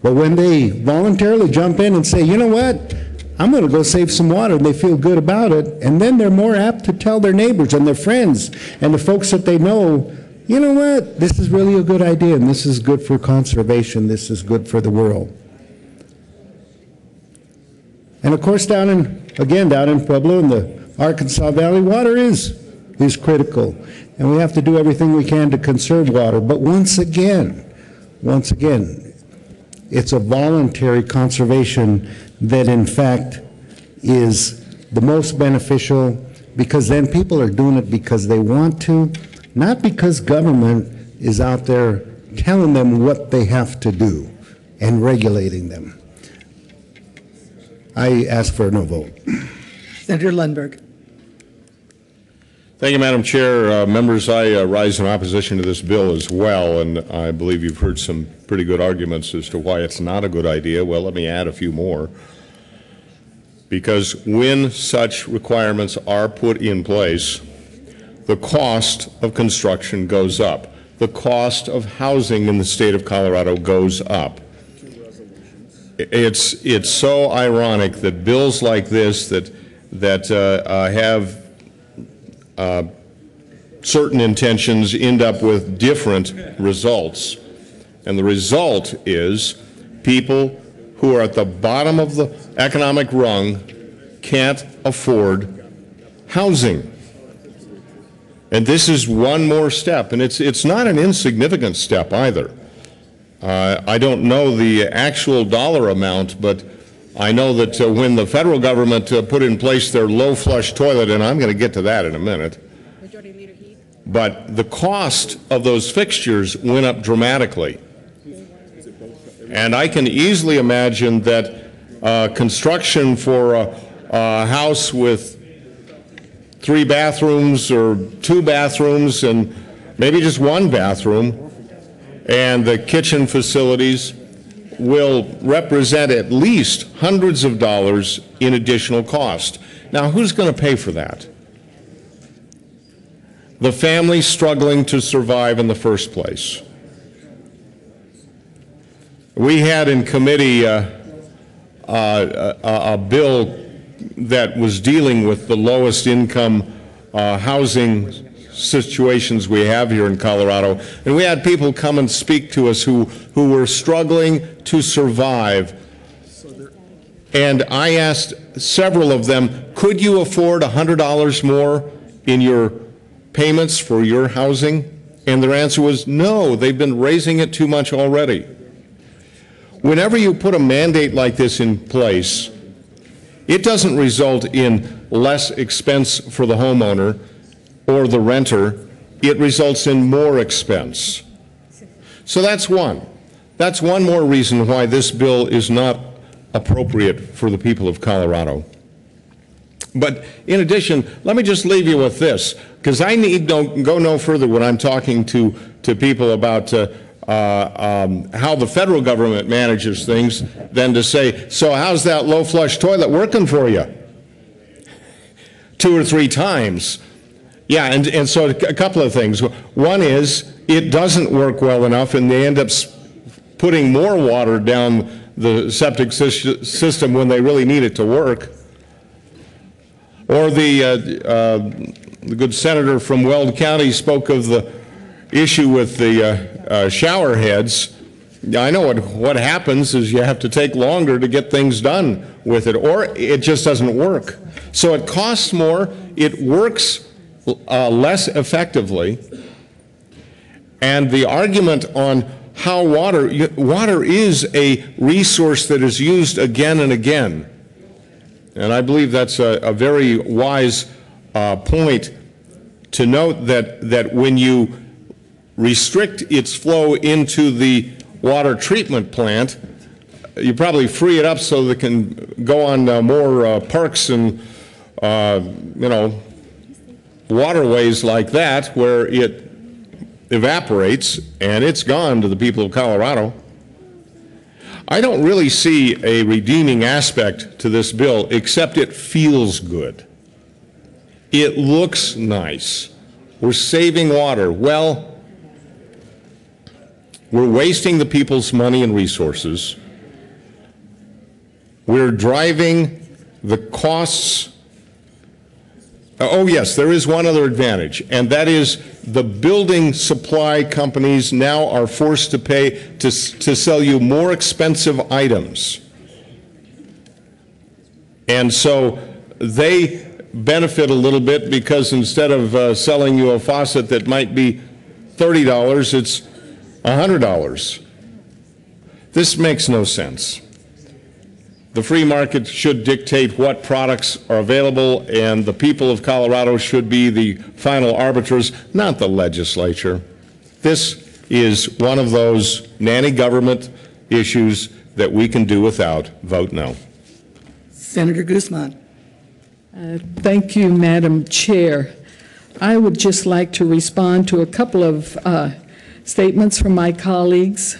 But when they voluntarily jump in and say, you know what, I'm going to go save some water, and they feel good about it, and then they're more apt to tell their neighbors and their friends and the folks that they know, you know what, this is really a good idea, and this is good for conservation, this is good for the world. And of course, down in Pueblo in the Arkansas Valley, water is critical, and we have to do everything we can to conserve water. But once again, it's a voluntary conservation that in fact is the most beneficial, because then people are doing it because they want to, not because government is out there telling them what they have to do and regulating them. I ask for a no vote. Senator Lundberg. Thank you, Madam Chair. Members, I rise in opposition to this bill as well, and I believe you've heard some pretty good arguments as to why it's not a good idea. Well, let me add a few more. Because when such requirements are put in place, the cost of construction goes up. The cost of housing in the state of Colorado goes up. It's so ironic that bills like this that have certain intentions end up with different results. And the result is people who are at the bottom of the economic rung can't afford housing. And this is one more step, and it's not an insignificant step either. I don't know the actual dollar amount, but I know that when the federal government put in place their low flush toilet, and I'm going to get to that in a minute, but the cost of those fixtures went up dramatically. And I can easily imagine that construction for a house with 3 bathrooms or 2 bathrooms and maybe just 1 bathroom and the kitchen facilities will represent at least hundreds of dollars in additional cost. Now, who's going to pay for that? The family struggling to survive in the first place. We had in committee a bill that was dealing with the lowest income housing situations we have here in Colorado. And we had people come and speak to us who were struggling to survive. And I asked several of them, could you afford $100 more in your payments for your housing? And their answer was no, they've been raising it too much already. Whenever you put a mandate like this in place, it doesn't result in less expense for the homeowner or the renter. It results in more expense. So that's one. That's one more reason why this bill is not appropriate for the people of Colorado. But in addition, let me just leave you with this, because I need go no further when I'm talking to people about how the federal government manages things than to say, so how's that low flush toilet working for you? 2 or 3 times. Yeah, and so a couple of things. One is it doesn't work well enough and they end up putting more water down the septic system when they really need it to work. Or the good senator from Weld County spoke of the issue with the shower heads. I know what happens is you have to take longer to get things done with it, or it just doesn't work. So it costs more, it works less effectively, and the argument on how water is a resource that is used again and again. And I believe that's a very wise point to note that when you restrict its flow into the water treatment plant, you probably free it up so that it can go on more parks and waterways like that where it evaporates and it's gone to the people of Colorado. I don't really see a redeeming aspect to this bill except it feels good. It looks nice. We're saving water. Well, we're wasting the people's money and resources. We're driving the costs. Oh, yes, there is one other advantage, and that is the building supply companies now are forced to pay to sell you more expensive items. And so they benefit a little bit because instead of selling you a faucet that might be $30, it's $100. This makes no sense. The free market should dictate what products are available, and the people of Colorado should be the final arbiters, not the legislature. This is one of those nanny government issues that we can do without. Vote no. Senator Guzman. Thank you, Madam Chair. I would just like to respond to a couple of statements from my colleagues.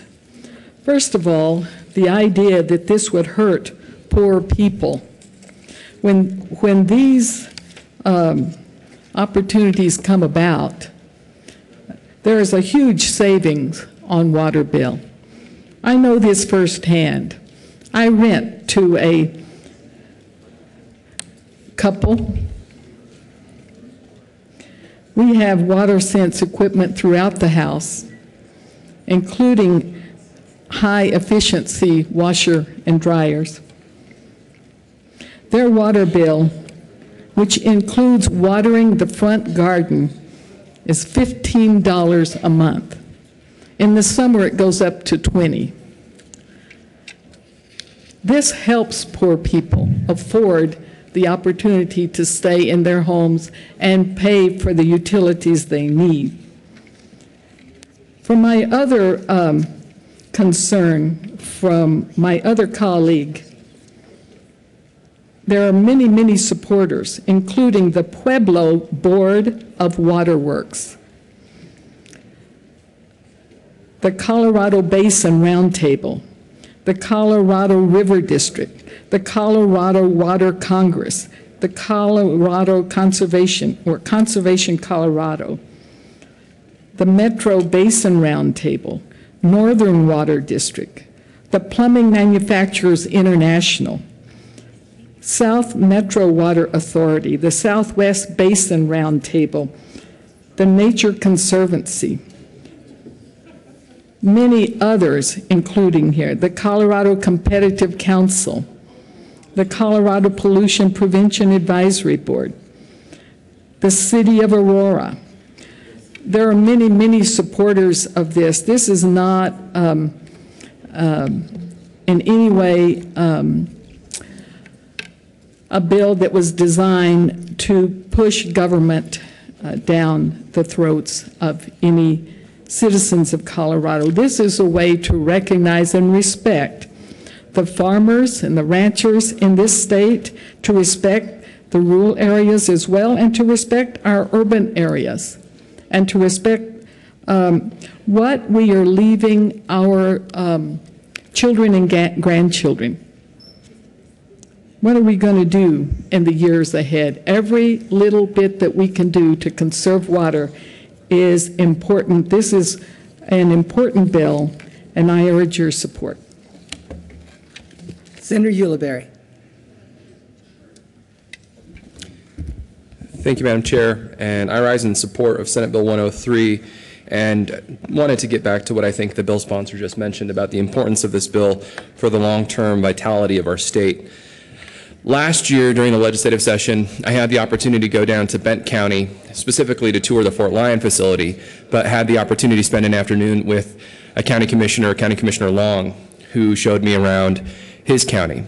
First of all, the idea that this would hurt poor people. When these opportunities come about, there is a huge savings on water bill. I know this firsthand. I rent to a couple. We have WaterSense equipment throughout the house, including high-efficiency washer and dryers. Their water bill, which includes watering the front garden, is $15 a month. In the summer, it goes up to $20. This helps poor people afford the opportunity to stay in their homes and pay for the utilities they need. For my other concern from my other colleague, there are many, many supporters, including the Pueblo Board of Waterworks, the Colorado Basin Roundtable, the Colorado River District, the Colorado Water Congress, the Colorado Conservation Colorado, the Metro Basin Roundtable, Northern Water District, the Plumbing Manufacturers International, South Metro Water Authority, the Southwest Basin Roundtable, the Nature Conservancy, many others, including here, the Colorado Competitive Council, the Colorado Pollution Prevention Advisory Board, the City of Aurora. There are many, many supporters of this. This is not in any way a bill that was designed to push government down the throats of any citizens of Colorado. This is a way to recognize and respect the farmers and the ranchers in this state, to respect the rural areas as well, and to respect our urban areas, and to respect what we are leaving our children and grandchildren. What are we going to do in the years ahead? Every little bit that we can do to conserve water is important. This is an important bill, and I urge your support. Senator Ulibarri. Thank you, Madam Chair, and I rise in support of Senate Bill 103 and wanted to get back to what I think the bill sponsor just mentioned about the importance of this bill for the long-term vitality of our state. Last year, during the legislative session, I had the opportunity to go down to Bent County, specifically to tour the Fort Lyon facility, but had the opportunity to spend an afternoon with a County Commissioner Long, who showed me around his county.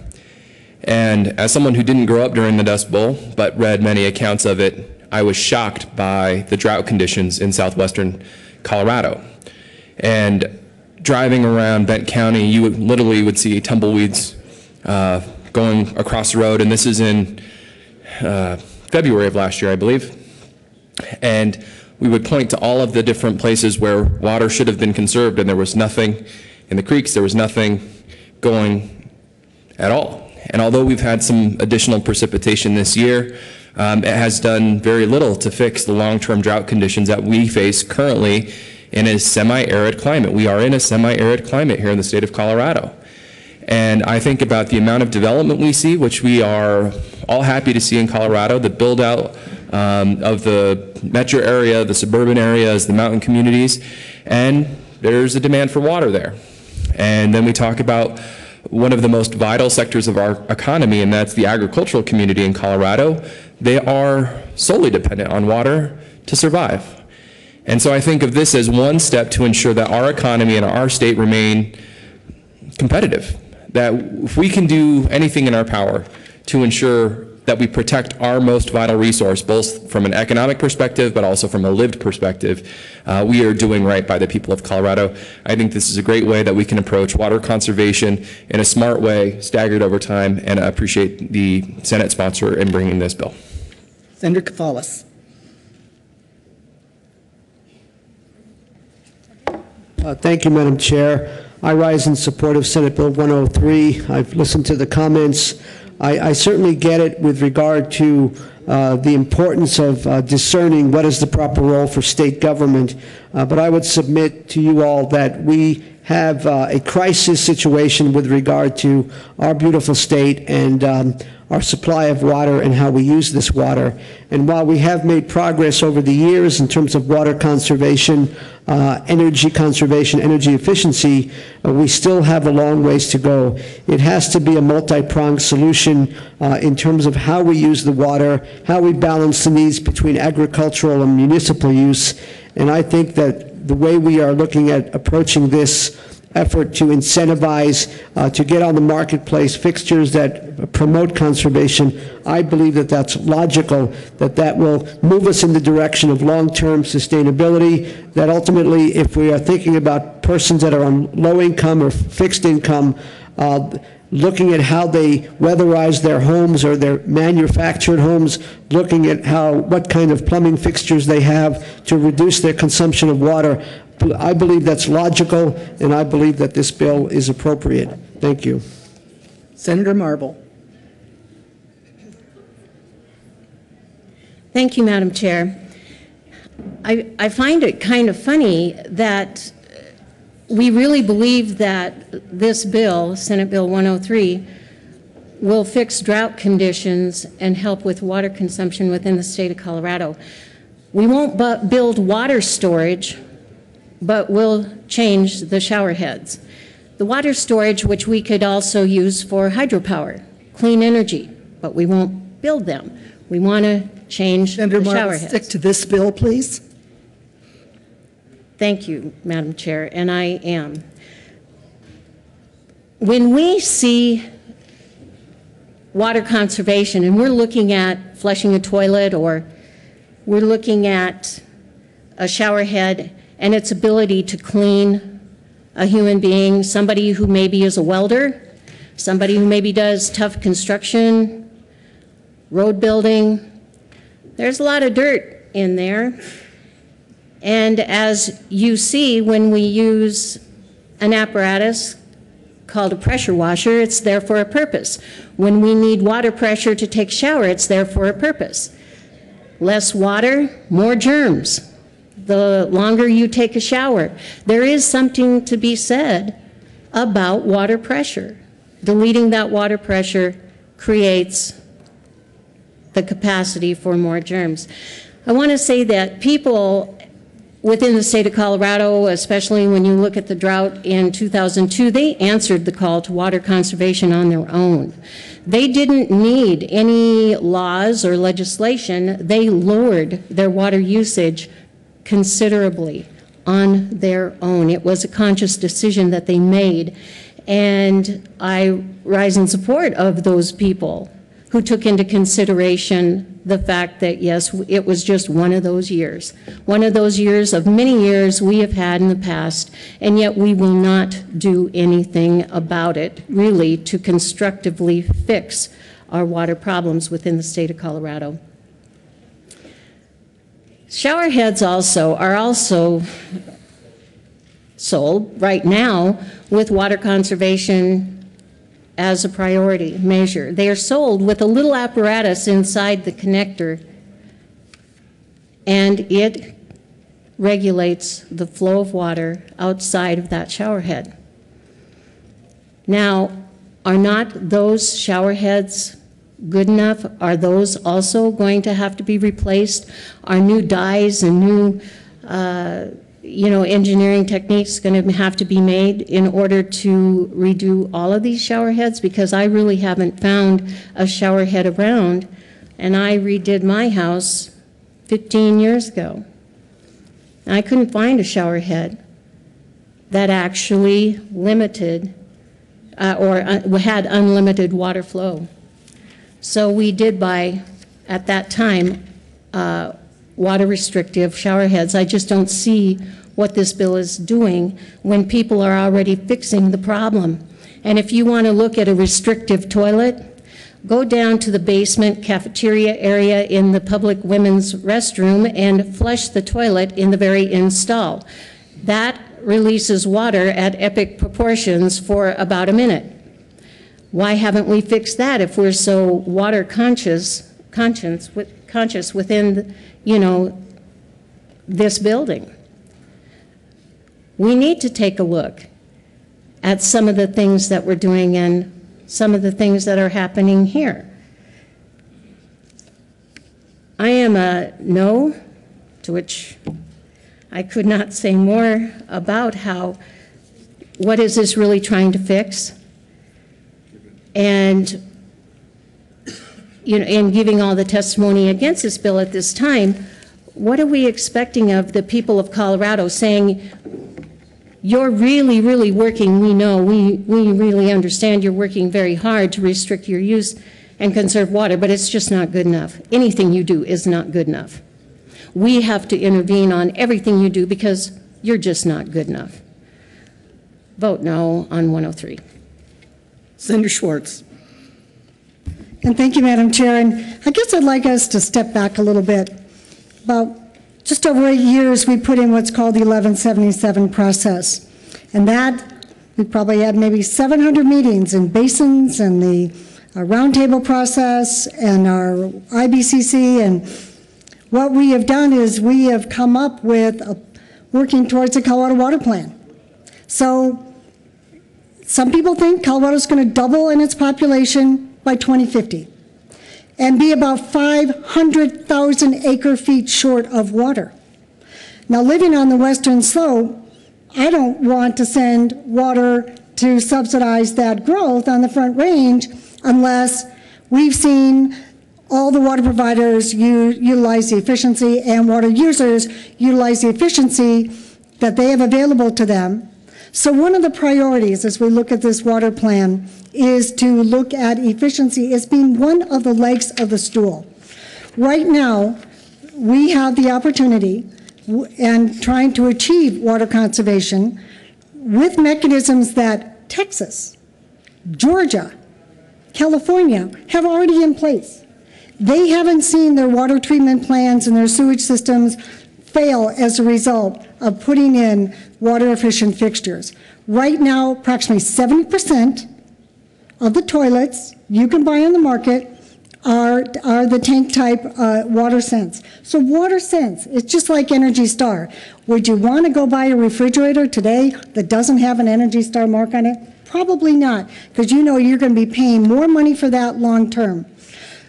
And as someone who didn't grow up during the Dust Bowl, but read many accounts of it, I was shocked by the drought conditions in southwestern Colorado. And driving around Bent County, you literally would see tumbleweeds going across the road, and this is in February of last year, I believe. And we would point to all of the different places where water should have been conserved, and there was nothing in the creeks, there was nothing going at all. And although we've had some additional precipitation this year, it has done very little to fix the long-term drought conditions that we face currently in a semi-arid climate. We are in a semi-arid climate here in the state of Colorado. And I think about the amount of development we see, which we are all happy to see in Colorado, the build out of the metro area, the suburban areas, the mountain communities, and there's a demand for water there. And then we talk about one of the most vital sectors of our economy, and that's the agricultural community in Colorado. They are solely dependent on water to survive. And so I think of this as one step to ensure that our economy and our state remain competitive. That if we can do anything in our power to ensure that we protect our most vital resource, both from an economic perspective, but also from a lived perspective, we are doing right by the people of Colorado. I think this is a great way that we can approach water conservation in a smart way, staggered over time, and I appreciate the Senate sponsor in bringing this bill. Senator Kafalis. Thank you, Madam Chair. I rise in support of Senate Bill 103. I've listened to the comments. I certainly get it with regard to the importance of discerning what is the proper role for state government, but I would submit to you all that we have a crisis situation with regard to our beautiful state and our supply of water and how we use this water. And while we have made progress over the years in terms of water conservation, energy efficiency, we still have a long ways to go. It has to be a multi-pronged solution in terms of how we use the water, how we balance the needs between agricultural and municipal use. And I think that the way we are looking at approaching this effort to incentivize, to get on the marketplace fixtures that promote conservation, I believe that that's logical, that will move us in the direction of long-term sustainability, that ultimately, if we are thinking about persons that are on low income or fixed income, looking at how they weatherize their homes or their manufactured homes, looking at what kind of plumbing fixtures they have to reduce their consumption of water, I believe that's logical, and I believe that this bill is appropriate. Thank you. Senator Marble. Thank you, Madam Chair. I find it kind of funny that we really believe that this bill, Senate Bill 103, will fix drought conditions and help with water consumption within the state of Colorado. We won't build water storage, but we'll change the shower heads. The water storage, which we could also use for hydropower, clean energy, but we won't build them. We want to change the shower heads. Stick to this bill, please. Thank you, Madam Chair, and I am. When we see water conservation and we're looking at flushing a toilet or we're looking at a shower head and its ability to clean a human being, somebody who maybe is a welder, somebody who maybe does tough construction, road building, there's a lot of dirt in there. And as you see, when we use an apparatus called a pressure washer, it's there for a purpose. When we need water pressure to take a shower, it's there for a purpose. Less water, more germs. The longer you take a shower. There is something to be said about water pressure. Deleting that water pressure creates the capacity for more germs. I want to say that people within the state of Colorado, especially when you look at the drought in 2002, they answered the call to water conservation on their own. They didn't need any laws or legislation. They lowered their water usage considerably on their own. It was a conscious decision that they made, and I rise in support of those people who took into consideration the fact that, yes, it was just one of those years of many years we have had in the past, and yet we will not do anything about it, really, to constructively fix our water problems within the state of Colorado. Shower heads are also sold right now with water conservation as a priority measure. They are sold with a little apparatus inside the connector, and it regulates the flow of water outside of that shower head. Now, are not those shower heads good enough? Are those also going to have to be replaced? Are new dyes and new engineering techniques going to have to be made in order to redo all of these shower heads? Because I really haven't found a shower head around, and I redid my house 15 years ago. And I couldn't find a shower head that actually limited or had unlimited water flow. So we did buy, at that time, water restrictive shower heads. I just don't see what this bill is doing when people are already fixing the problem. And if you want to look at a restrictive toilet, go down to the basement cafeteria area in the public women's restroom and flush the toilet in the very install. That releases water at epic proportions for about a minute. Why haven't we fixed that if we're so water conscious within, this building? We need to take a look at some of the things that we're doing and some of the things that are happening here. I am a no, to which I could not say more about what is this really trying to fix? And, in giving all the testimony against this bill at this time, what are we expecting of the people of Colorado, saying, you're really, really working, we know, we really understand you're working very hard to restrict your use and conserve water, but it's just not good enough. Anything you do is not good enough. We have to intervene on everything you do because you're just not good enough. Vote no on 103. Senator Schwartz. And thank you, Madam Chair. And I guess I'd like us to step back a little bit. About just over 8 years, we put in what's called the 1177 process. And that, we probably had maybe 700 meetings in basins and the roundtable process and our IBCC. And what we have done is we have come up with working towards a Colorado Water Plan. So some people think Colorado's going to double in its population by 2050 and be about 500,000 acre-feet short of water. Now, living on the western slope, I don't want to send water to subsidize that growth on the Front Range unless we've seen all the water providers utilize the efficiency and water users utilize the efficiency that they have available to them. So one of the priorities as we look at this water plan is to look at efficiency as being one of the legs of the stool. Right now, we have the opportunity and trying to achieve water conservation with mechanisms that Texas, Georgia, California have already in place. They haven't seen their water treatment plans and their sewage systems fail as a result of putting in water efficient fixtures. Right now, approximately 70% of the toilets you can buy on the market are the tank type WaterSense. So WaterSense, it's just like Energy Star. Would you want to go buy a refrigerator today that doesn't have an Energy Star mark on it? Probably not, because you know you're going to be paying more money for that long term.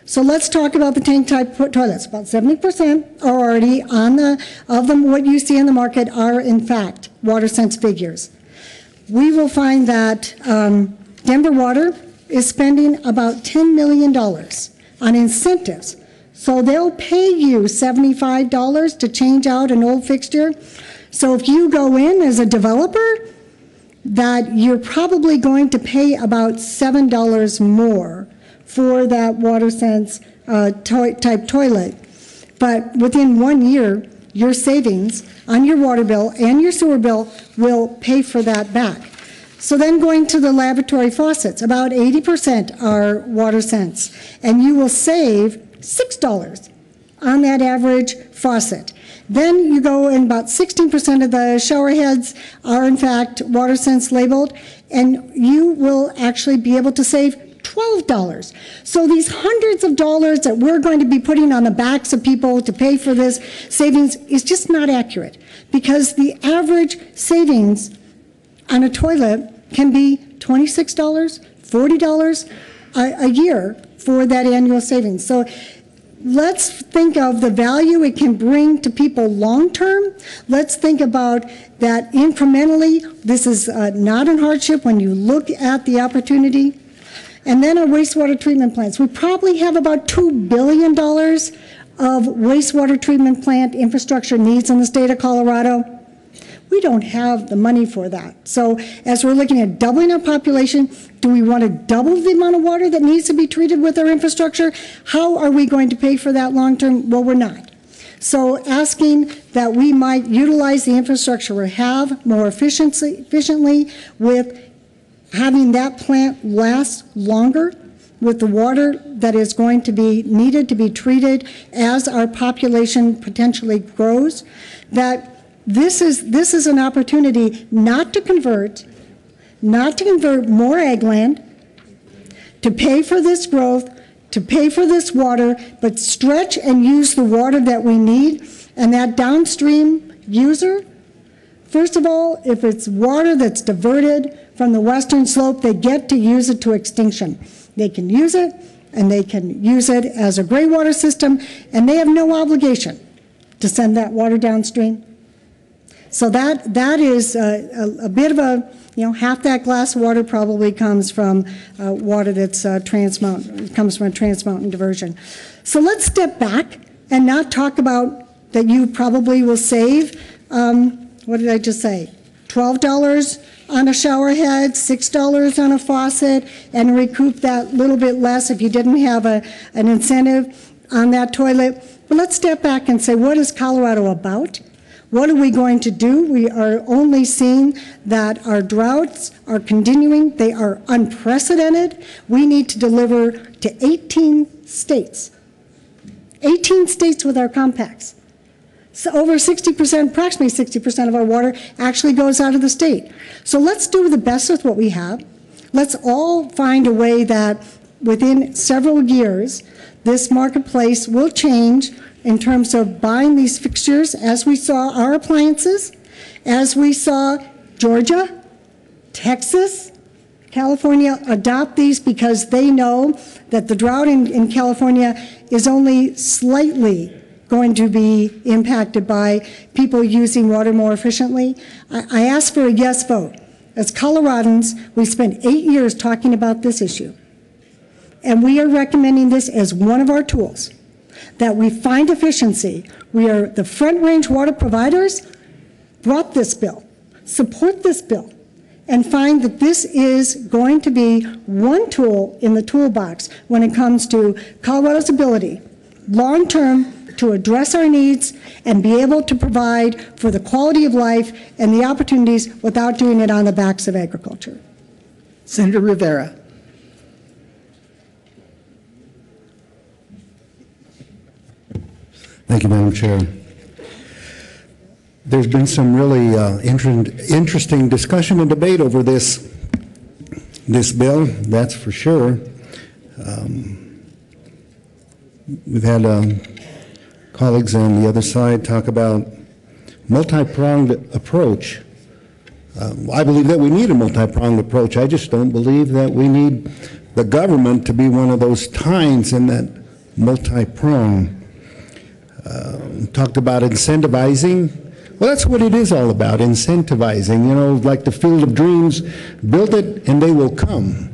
So let's talk about the tank type toilets. About 70% are already on of them, what you see in the market are in fact WaterSense figures. We will find that Denver Water is spending about $10 million on incentives. So they'll pay you $75 to change out an old fixture. So if you go in as a developer, that you're probably going to pay about $7 more for that WaterSense type toilet. But within 1 year, your savings on your water bill and your sewer bill will pay for that back. So then going to the laboratory faucets, about 80% are WaterSense, and you will save $6 on that average faucet. Then you go and about 16% of the shower heads are in fact WaterSense labeled, and you will actually be able to save $12. So these hundreds of dollars that we're going to be putting on the backs of people to pay for this savings is just not accurate, because the average savings on a toilet can be $26, $40 a year for that annual savings. So let's think of the value it can bring to people long term. Let's think about that incrementally. This is not a hardship when you look at the opportunity. And then our wastewater treatment plants. We probably have about $2 billion of wastewater treatment plant infrastructure needs in the state of Colorado. We don't have the money for that. So as we're looking at doubling our population, do we want to double the amount of water that needs to be treated with our infrastructure? How are we going to pay for that long term? Well, we're not. So asking that we might utilize the infrastructure we have more efficiently with having that plant last longer with the water that is going to be needed to be treated as our population potentially grows, that this is an opportunity not to convert more ag land, to pay for this growth, to pay for this water, but stretch and use the water that we need. And that downstream user, first of all, if it's water that's diverted from the western slope, they get to use it to extinction. They can use it, and they can use it as a gray water system, and they have no obligation to send that water downstream. So that is a bit of a, half that glass of water probably comes from water that's comes from a trans-mountain diversion. So let's step back and not talk about that you probably will save, what did I just say? $12 on a shower head, $6 on a faucet, and recoup that little bit less if you didn't have an incentive on that toilet. But let's step back and say, what is Colorado about? What are we going to do? We are only seeing that our droughts are continuing. They are unprecedented. We need to deliver to 18 states. 18 states with our compacts. So over 60%, approximately 60% of our water actually goes out of the state. So let's do the best with what we have. Let's all find a way that within several years, this marketplace will change in terms of buying these fixtures, as we saw our appliances, as we saw Georgia, Texas, California adopt these because they know that the drought in California is only slightly going to be impacted by people using water more efficiently. I ask for a yes vote. As Coloradans, we spent 8 years talking about this issue, and we are recommending this as one of our tools, that we find efficiency. We are the Front Range water providers, brought this bill, support this bill, and find that this is going to be one tool in the toolbox when it comes to Colorado's ability, long-term, to address our needs and be able to provide for the quality of life and the opportunities without doing it on the backs of agriculture. Senator Rivera. Thank you, Madam Chair. There's been some really interesting discussion and debate over this bill, that's for sure. We've had colleagues on the other side talk about multi-pronged approach. I believe that we need a multi-pronged approach. I just don't believe that we need the government to be one of those tines in that multi-prong. Talked about incentivizing. Well, that's what it is all about, incentivizing. Like the Field of Dreams, build it and they will come.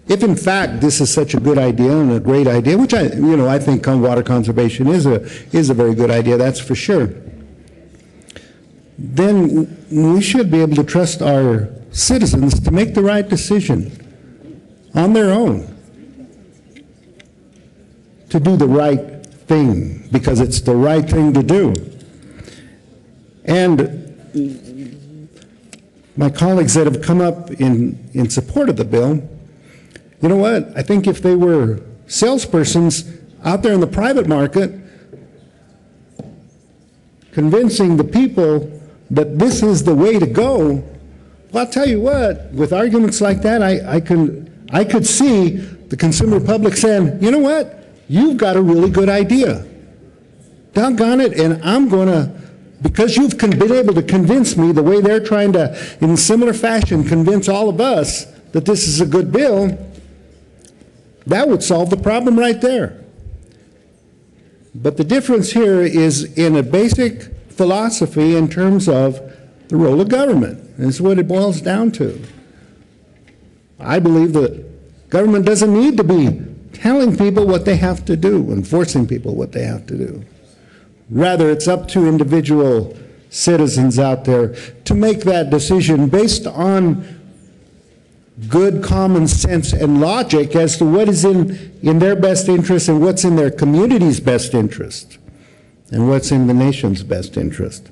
If in fact this is such a good idea and a great idea, which I think water conservation is a very good idea, that's for sure, then we should be able to trust our citizens to make the right decision on their own, to do the right thing, because it's the right thing to do. And my colleagues that have come up in support of the bill, you know what? I think if they were salespersons out there in the private market convincing the people that this is the way to go, well, I'll tell you what, with arguments like that, I could see the consumer public saying, you know what? You've got a really good idea. Doggone it, and I'm going to, because you've been able to convince me the way they're trying to, in similar fashion, convince all of us that this is a good bill, that would solve the problem right there. But the difference here is in a basic philosophy in terms of the role of government. This is what it boils down to. I believe that government doesn't need to be telling people what they have to do and forcing people what they have to do. Rather, it's up to individual citizens out there to make that decision based on good common sense and logic as to what is in their best interest and what's in their community's best interest and what's in the nation's best interest.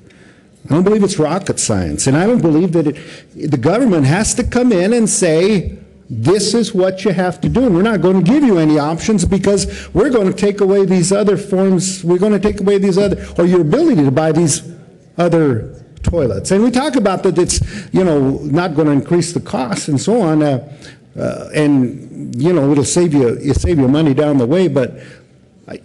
I don't believe it's rocket science, and I don't believe that the government has to come in and say, this is what you have to do, and we're not going to give you any options because we're going to take away these other forms, we're going to take away these other, or your ability to buy these other toilets. And we talk about that it's, not going to increase the costs and so on, and, it'll save you money down the way, but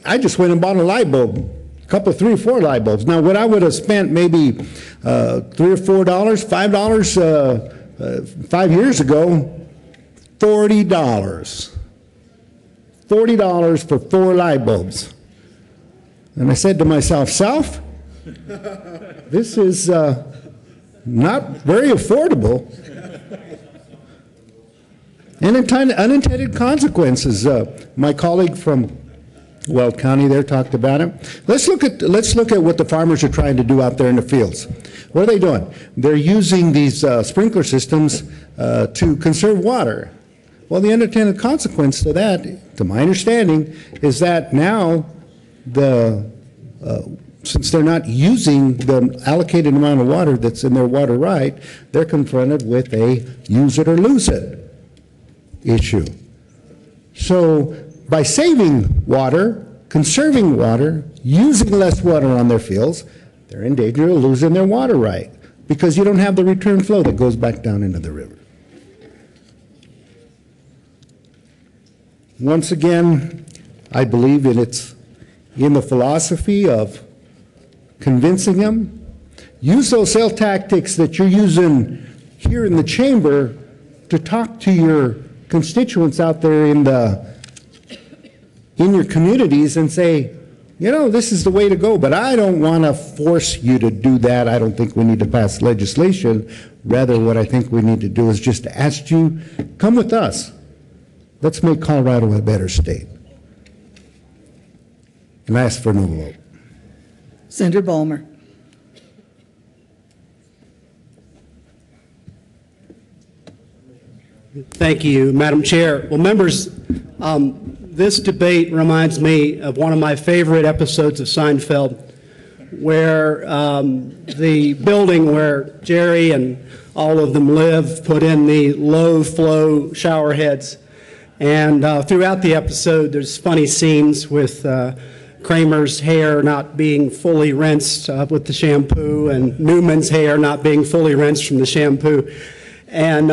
I just went and bought a light bulb, a couple, 3 or 4 light bulbs. Now, what I would have spent maybe $3 or $4, $5 5 years ago, $40. $40 for 4 light bulbs. And I said to myself, South, this is not very affordable. And unintended consequences. My colleague from Weld County there talked about it. Let's look at what the farmers are trying to do out there in the fields. What are they doing? They're using these sprinkler systems to conserve water. Well, the unintended consequence to that, to my understanding, is that now since they're not using the allocated amount of water that's in their water right, they're confronted with a use it or lose it issue. So by saving water, conserving water, using less water on their fields, they're in danger of losing their water right because you don't have the return flow that goes back down into the river. Once again, I believe in the philosophy of convincing them. Use those sales tactics that you're using here in the chamber to talk to your constituents out there in your communities and say, you know, this is the way to go, but I don't want to force you to do that. I don't think we need to pass legislation. Rather, what I think we need to do is just ask you, come with us. Let's make Colorado a better state. And I ask for no vote. Senator Balmer. Thank you, Madam Chair. Well, members, this debate reminds me of one of my favorite episodes of Seinfeld, where the building where Jerry and all of them live put in the low-flow shower heads. And throughout the episode, there's funny scenes with Kramer's hair not being fully rinsed with the shampoo and Newman's hair not being fully rinsed from the shampoo. And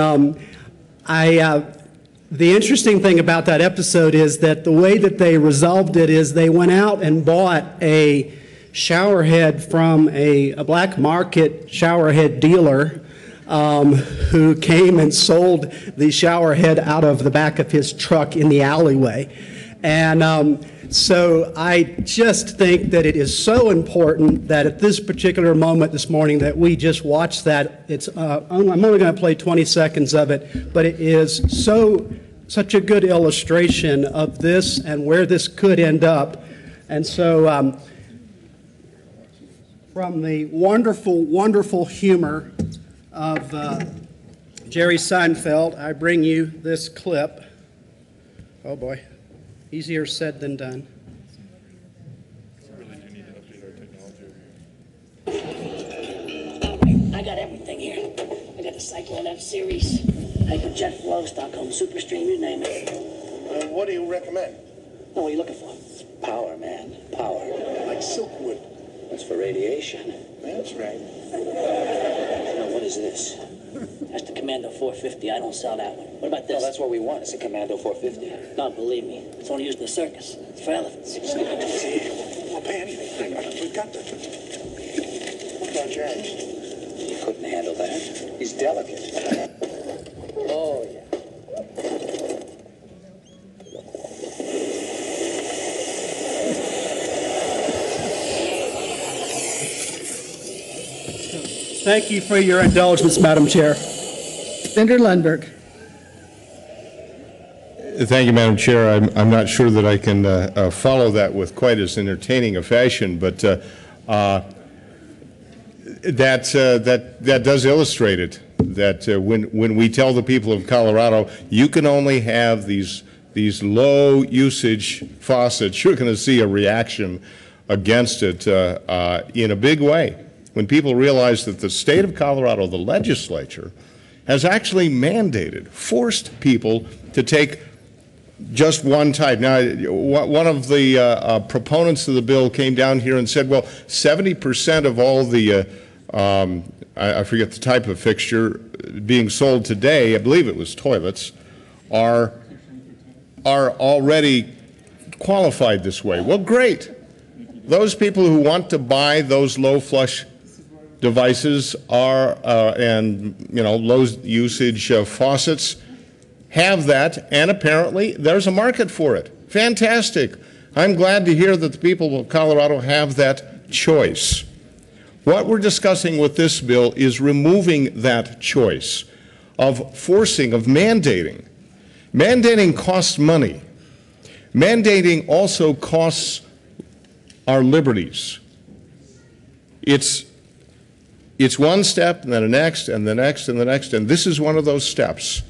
the interesting thing about that episode is that the way that they resolved it is they went out and bought a shower head from a black market shower head dealer who came and sold the shower head out of the back of his truck in the alleyway. And so I just think that it is so important that at this particular moment this morning that we just watch that. I'm only going to play 20 seconds of it, but it is such a good illustration of this and where this could end up. And so from the wonderful, wonderful humor of Jerry Seinfeld, I bring you this clip. Oh boy. Easier said than done. I got everything here. I got the Cyclone F series, Hyperjet Flow, Stockholm Superstream, you name it. What do you recommend? Oh, what are you looking for? Power, man. Power. Like Silkwood. That's for radiation. That's right. Now, what is this? That's the Commando 450. I don't sell that one. What about this? No, that's what we want. It's a Commando 450. No, believe me. It's only used in the circus. It's for elephants. We'll pay anything. We've got to. What's our charge? You couldn't handle that. He's delicate. Oh, yeah. Thank you for your indulgence, Madam Chair. Senator Lundberg. Thank you, Madam Chair. I'm not sure that I can follow that with quite as entertaining a fashion, but that does illustrate it. That when we tell the people of Colorado, you can only have these low usage faucets, you're going to see a reaction against it in a big way. When people realize that the state of Colorado, the legislature, has actually forced people to take just one type. Now, one of the proponents of the bill came down here and said, well, 70% of all the, I forget the type of fixture being sold today, I believe it was toilets, are already qualified this way. Well, great. Those people who want to buy those low flush devices are, and, low usage faucets have that, and apparently there's a market for it. Fantastic. I'm glad to hear that the people of Colorado have that choice. What we're discussing with this bill is removing that choice of forcing, of mandating. Mandating costs money. Mandating also costs our liberties. It's one step, and then the next, and the next, and the next, and this is one of those steps.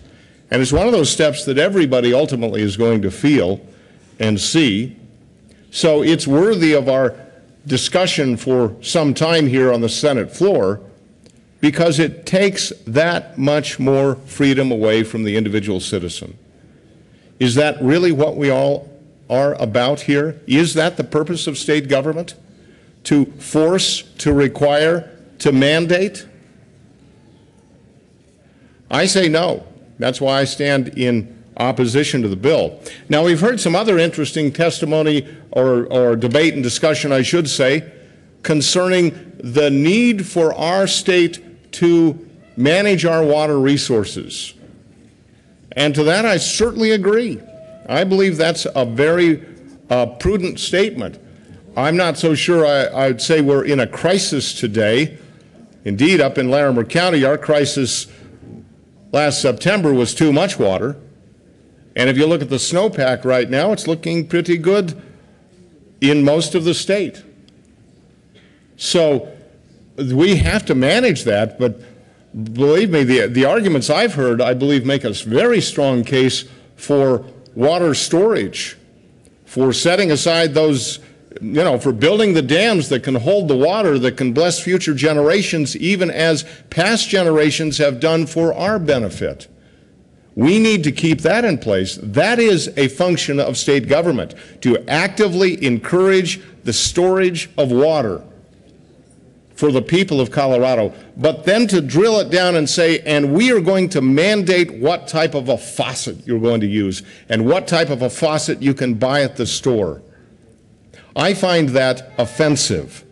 And it's one of those steps that everybody ultimately is going to feel and see. So it's worthy of our discussion for some time here on the Senate floor, because it takes that much more freedom away from the individual citizen. Is that really what we all are about here? Is that the purpose of state government? To force, to require, to mandate? I say no. That's why I stand in opposition to the bill. Now, we've heard some other interesting testimony or debate and discussion, I should say, concerning the need for our state to manage our water resources. And to that, I certainly agree. I believe that's a very prudent statement. I'm not so sure I would say we're in a crisis today. Indeed, up in Larimer County, our crisis last September was too much water. And if you look at the snowpack right now, it's looking pretty good in most of the state. So we have to manage that, but believe me, the arguments I've heard, I believe, make a very strong case for water storage, for setting aside those, for building the dams that can hold the water, that can bless future generations, even as past generations have done for our benefit. We need to keep that in place. That is a function of state government, to actively encourage the storage of water for the people of Colorado, but then to drill it down and say, and we are going to mandate what type of a faucet you're going to use and what type of a faucet you can buy at the store. I find that offensive.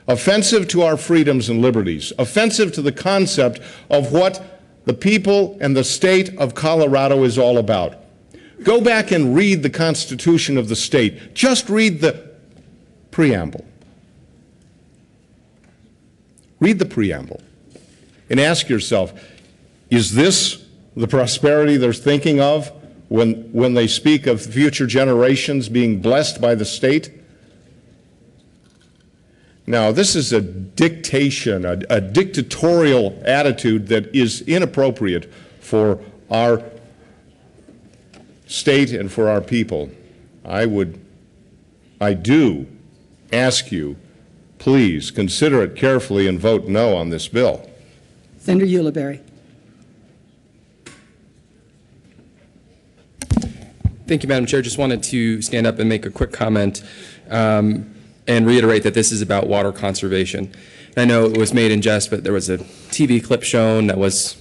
Offensive to our freedoms and liberties, offensive to the concept of what the people and the state of Colorado is all about. Go back and read the Constitution of the state. Just read the preamble. Read the preamble and ask yourself, is this the prosperity they're thinking of when they speak of future generations being blessed by the state? Now, this is a dictation, a dictatorial attitude that is inappropriate for our state and for our people. I do ask you, please consider it carefully and vote no on this bill. Senator Ulibarri. Thank you, Madam Chair. Just wanted to stand up and make a quick comment and reiterate that this is about water conservation. I know it was made in jest, but there was a TV clip shown that was,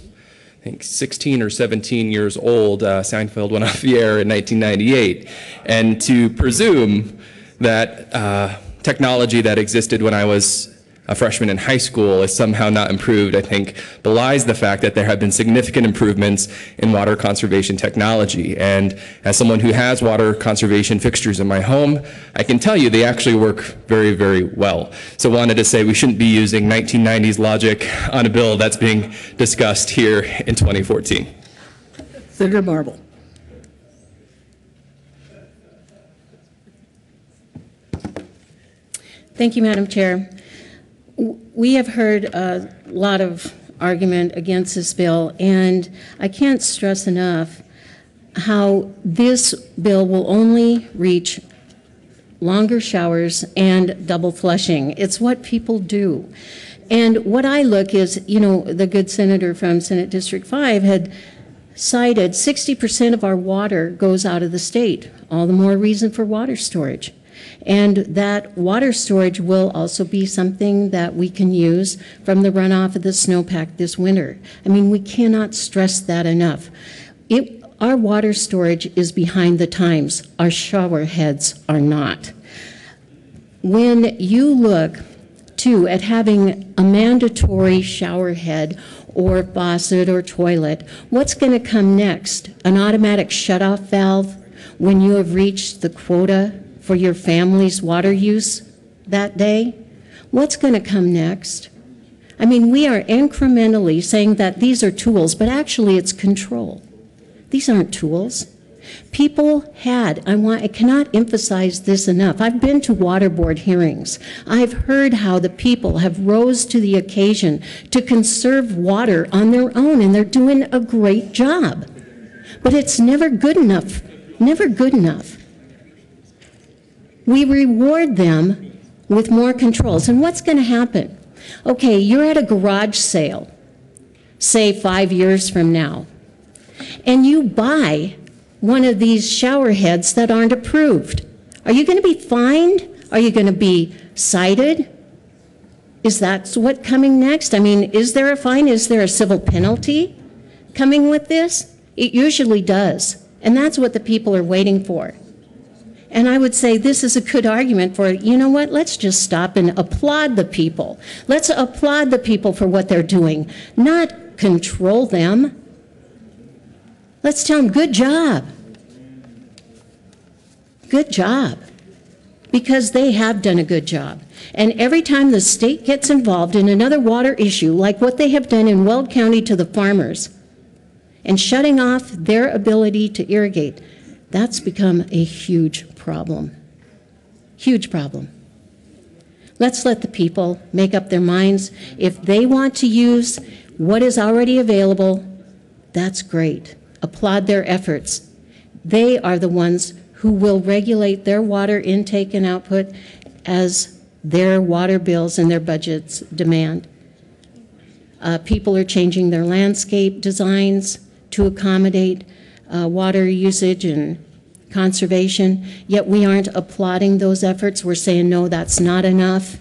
I think, 16 or 17 years old. Seinfeld went off the air in 1998. And to presume that technology that existed when I was a freshman in high school is somehow not improved, I think, belies the fact that there have been significant improvements in water conservation technology. And as someone who has water conservation fixtures in my home, I can tell you they actually work very, very well. So wanted to say we shouldn't be using 1990s logic on a bill that's being discussed here in 2014. Senator Marble. Thank you, Madam Chair. We have heard a lot of argument against this bill, and I can't stress enough how this bill will only reach longer showers and double flushing. It's what people do. And what I look is, the good senator from Senate District 5 had cited 60% of our water goes out of the state. All the more reason for water storage. And that water storage will also be something that we can use from the runoff of the snowpack this winter. I mean, we cannot stress that enough. Our water storage is behind the times. Our shower heads are not. When you look too, at having a mandatory shower head or faucet or toilet. What's going to come next? An automatic shutoff valve when you have reached the quota for your family's water use that day? What's going to come next? I mean, we are incrementally saying that these are tools, but actually it's control. These aren't tools. People had, I cannot emphasize this enough. I've been to water board hearings. I've heard how the people have rose to the occasion to conserve water on their own, and they're doing a great job. But it's never good enough, never good enough. We reward them with more controls. And what's going to happen? Okay, you're at a garage sale, say 5 years from now, and you buy one of these shower heads that aren't approved. Are you going to be fined? Are you going to be cited? Is that what coming next? I mean, is there a fine? Is there a civil penalty coming with this? It usually does. And that's what the people are waiting for. And I would say this is a good argument for, you know what, let's just stop and applaud the people. Let's applaud the people for what they're doing, not control them. Let's tell them, good job. Good job. Because they have done a good job. And every time the state gets involved in another water issue, like what they have done in Weld County to the farmers, and shutting off their ability to irrigate, that's become a huge problem. Huge problem. Let's let the people make up their minds. If they want to use what is already available, that's great. Applaud their efforts. They are the ones who will regulate their water intake and output as their water bills and their budgets demand. People are changing their landscape designs to accommodate water usage and conservation, yet we aren't applauding those efforts. We're saying, no, that's not enough.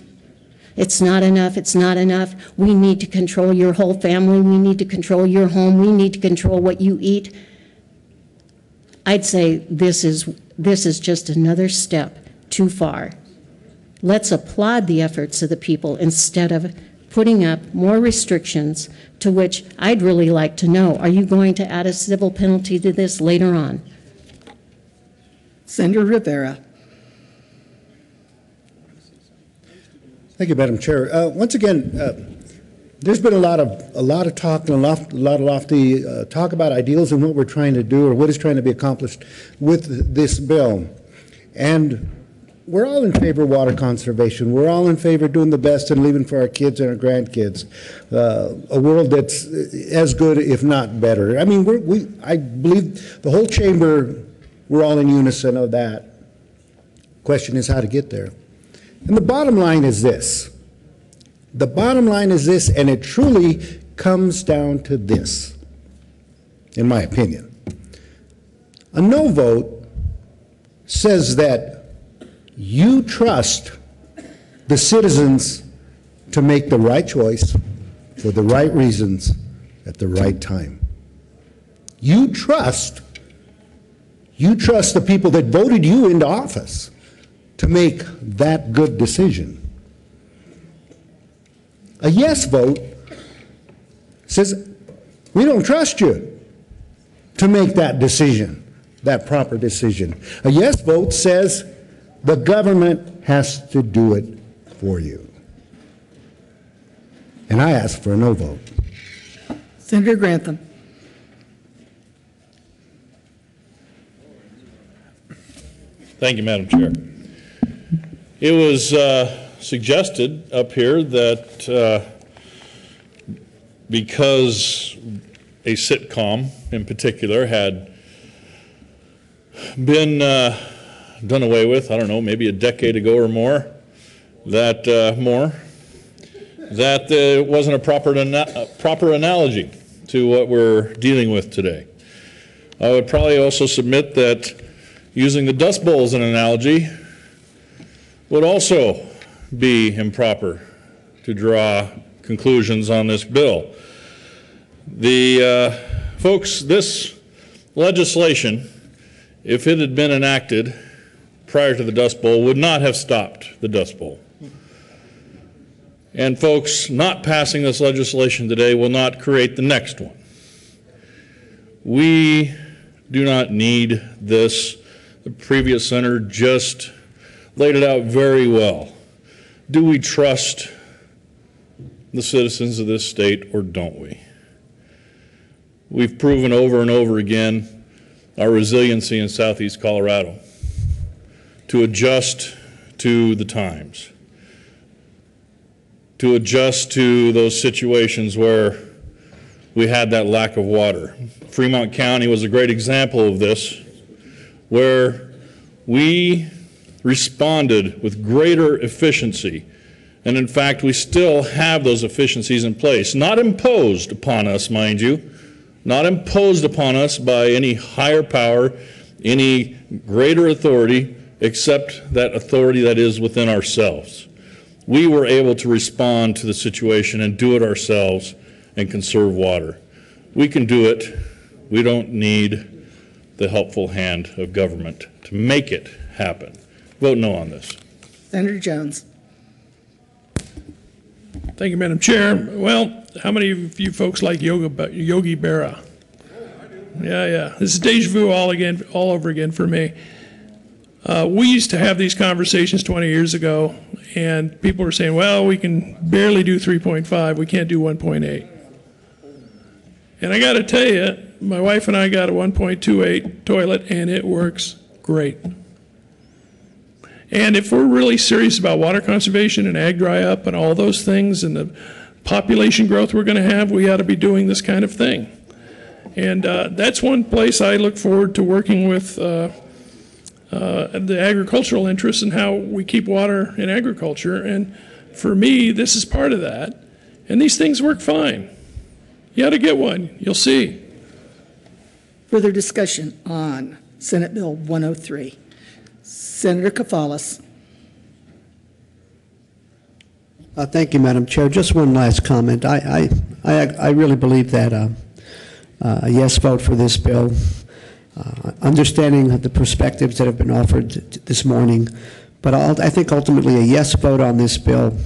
It's not enough, it's not enough. We need to control your whole family. We need to control your home. We need to control what you eat. I'd say this is just another step too far. Let's applaud the efforts of the people instead of putting up more restrictions, to which I'd really like to know, are you going to add a civil penalty to this later on? Senator Rivera. Thank you, Madam Chair. Once again, there's been a lot of talk and a lot of lofty talk about ideals and what we're trying to do or what is trying to be accomplished with this bill. And we're all in favor of water conservation. We're all in favor of doing the best and leaving for our kids and our grandkids a world that's as good, if not better. I mean, I believe the whole chamber, we're all in unison of that. Question is how to get there. And the bottom line is this. The bottom line is this, and it truly comes down to this, in my opinion. A no vote says that you trust the citizens to make the right choice for the right reasons at the right time. You trust the people that voted you into office to make that good decision. A yes vote says, we don't trust you to make that decision, that proper decision. A yes vote says, the government has to do it for you. And I ask for a no vote. Senator Grantham. Thank you, Madam Chair. It was suggested up here that because a sitcom in particular had been done away with, I don't know, maybe a decade ago or more, that it wasn't a proper analogy to what we're dealing with today. I would probably also submit that using the Dust Bowl as an analogy would also be improper to draw conclusions on this bill. Folks, this legislation, if it had been enacted prior to the Dust Bowl, would not have stopped the Dust Bowl. And folks, not passing this legislation today will not create the next one. We do not need this. The previous senator just laid it out very well. Do we trust the citizens of this state or don't we? We've proven over and over again our resiliency in Southeast Colorado to adjust to the times, to adjust to those situations where we had that lack of water. Fremont County was a great example of this, where we responded with greater efficiency. And in fact, we still have those efficiencies in place, not imposed upon us, mind you, not imposed upon us by any higher power, any greater authority, except that authority that is within ourselves. We were able to respond to the situation and do it ourselves and conserve water. We can do it. We don't need the helpful hand of government to make it happen. Vote no on this. Senator Jones. Thank you, Madam Chair. Well, how many of you folks like Yogi Berra? Yeah. This is deja vu all over again for me. We used to have these conversations 20 years ago, and people were saying, well, we can barely do 3.5, we can't do 1.8. And I got to tell you, my wife and I got a 1.28 toilet, and it works great. And if we're really serious about water conservation and ag dry up and all those things and the population growth we're going to have, we ought to be doing this kind of thing. And that's one place I look forward to working with the agricultural interests and how we keep water in agriculture. And for me, this is part of that. And these things work fine. You ought to get one. You'll see. Further discussion on Senate Bill 103. Senator Kafalas. Thank you, Madam Chair. Just one last comment. I really believe that a yes vote for this bill, understanding the perspectives that have been offered this morning, but I think ultimately a yes vote on this bill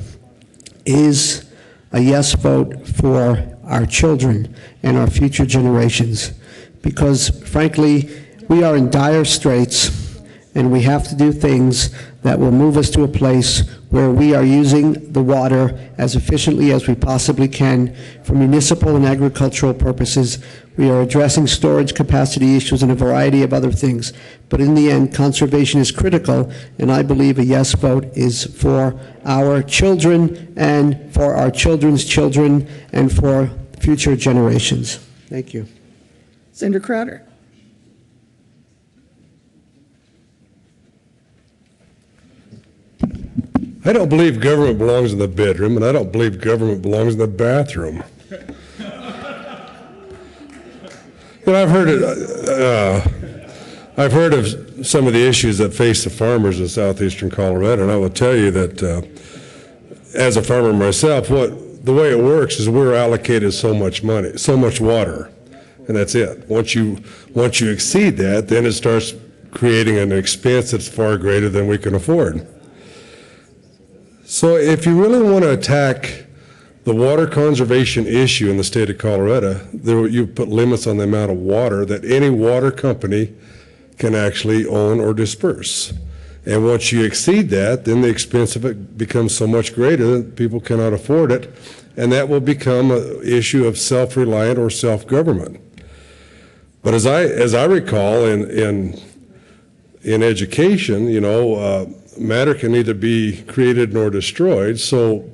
is a yes vote for our children and our future generations, because frankly, we are in dire straits, and we have to do things that will move us to a place where we are using the water as efficiently as we possibly can for municipal and agricultural purposes. We are addressing storage capacity issues and a variety of other things. But in the end, conservation is critical, and I believe a yes vote is for our children and for our children's children and for future generations. Thank you. Senator Crowder. I don't believe government belongs in the bedroom, and I don't believe government belongs in the bathroom. And I've heard of some of the issues that face the farmers in southeastern Colorado, and I will tell you that as a farmer myself, the way it works is we're allocated so much money, so much water, and that's it. Once you exceed that, then it starts creating an expense that's far greater than we can afford. So if you really want to attack the water conservation issue in the state of Colorado, you put limits on the amount of water that any water company can actually own or disperse. And once you exceed that, then the expense of it becomes so much greater that people cannot afford it, and that will become an issue of self-reliant or self-government. But as I recall in education, you know, matter can neither be created nor destroyed. So,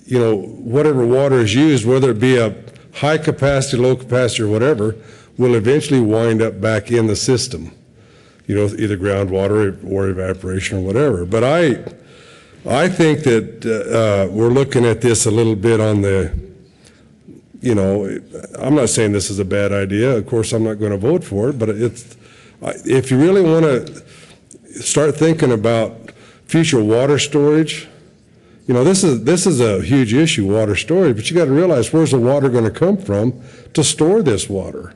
you know, whatever water is used, whether it be a high capacity, low capacity, or whatever, will eventually wind up back in the system. You know, either groundwater or evaporation or whatever. But I think that we're looking at this a little bit on the, you know, I'm not saying this is a bad idea. Of course, I'm not going to vote for it, but if you really want to start thinking about future water storage. You know, this is a huge issue, water storage, but you got to realize, where's the water going to come from to store this water?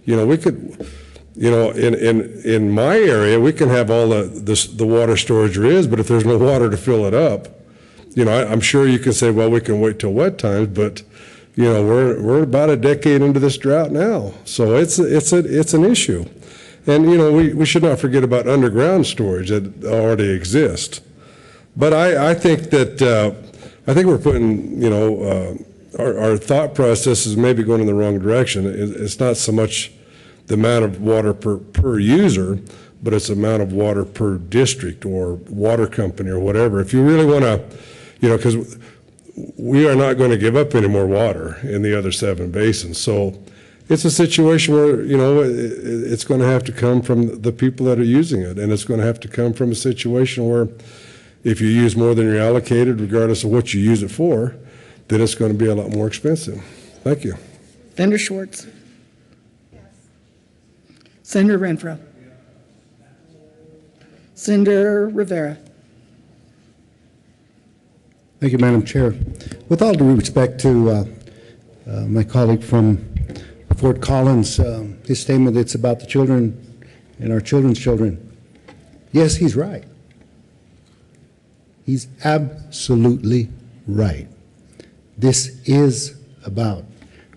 You know, we could, you know, in my area, we can have all the water storage there is, but if there's no water to fill it up, You know, I'm sure you can say, well, we can wait till wet times, but, you know, we're about a decade into this drought now. So it's an issue. And, you know, we should not forget about underground storage that already exists. But I think that, I think we're putting, you know, our thought process is maybe going in the wrong direction. It's not so much the amount of water per user, but it's the amount of water per district or water company or whatever. If you really want to, you know, because we are not going to give up any more water in the other 7 basins. So it's a situation where, you know, it's going to have to come from the people that are using it, and it's going to have to come from a situation where if you use more than you're allocated, regardless of what you use it for, then it's going to be a lot more expensive. Thank you. Senator Schwartz. Senator Renfro. Senator Rivera. Thank you, Madam Chair. With all due respect to my colleague from Fort Collins, his statement, it's about the children and our children's children. Yes, he's right. He's absolutely right. This is about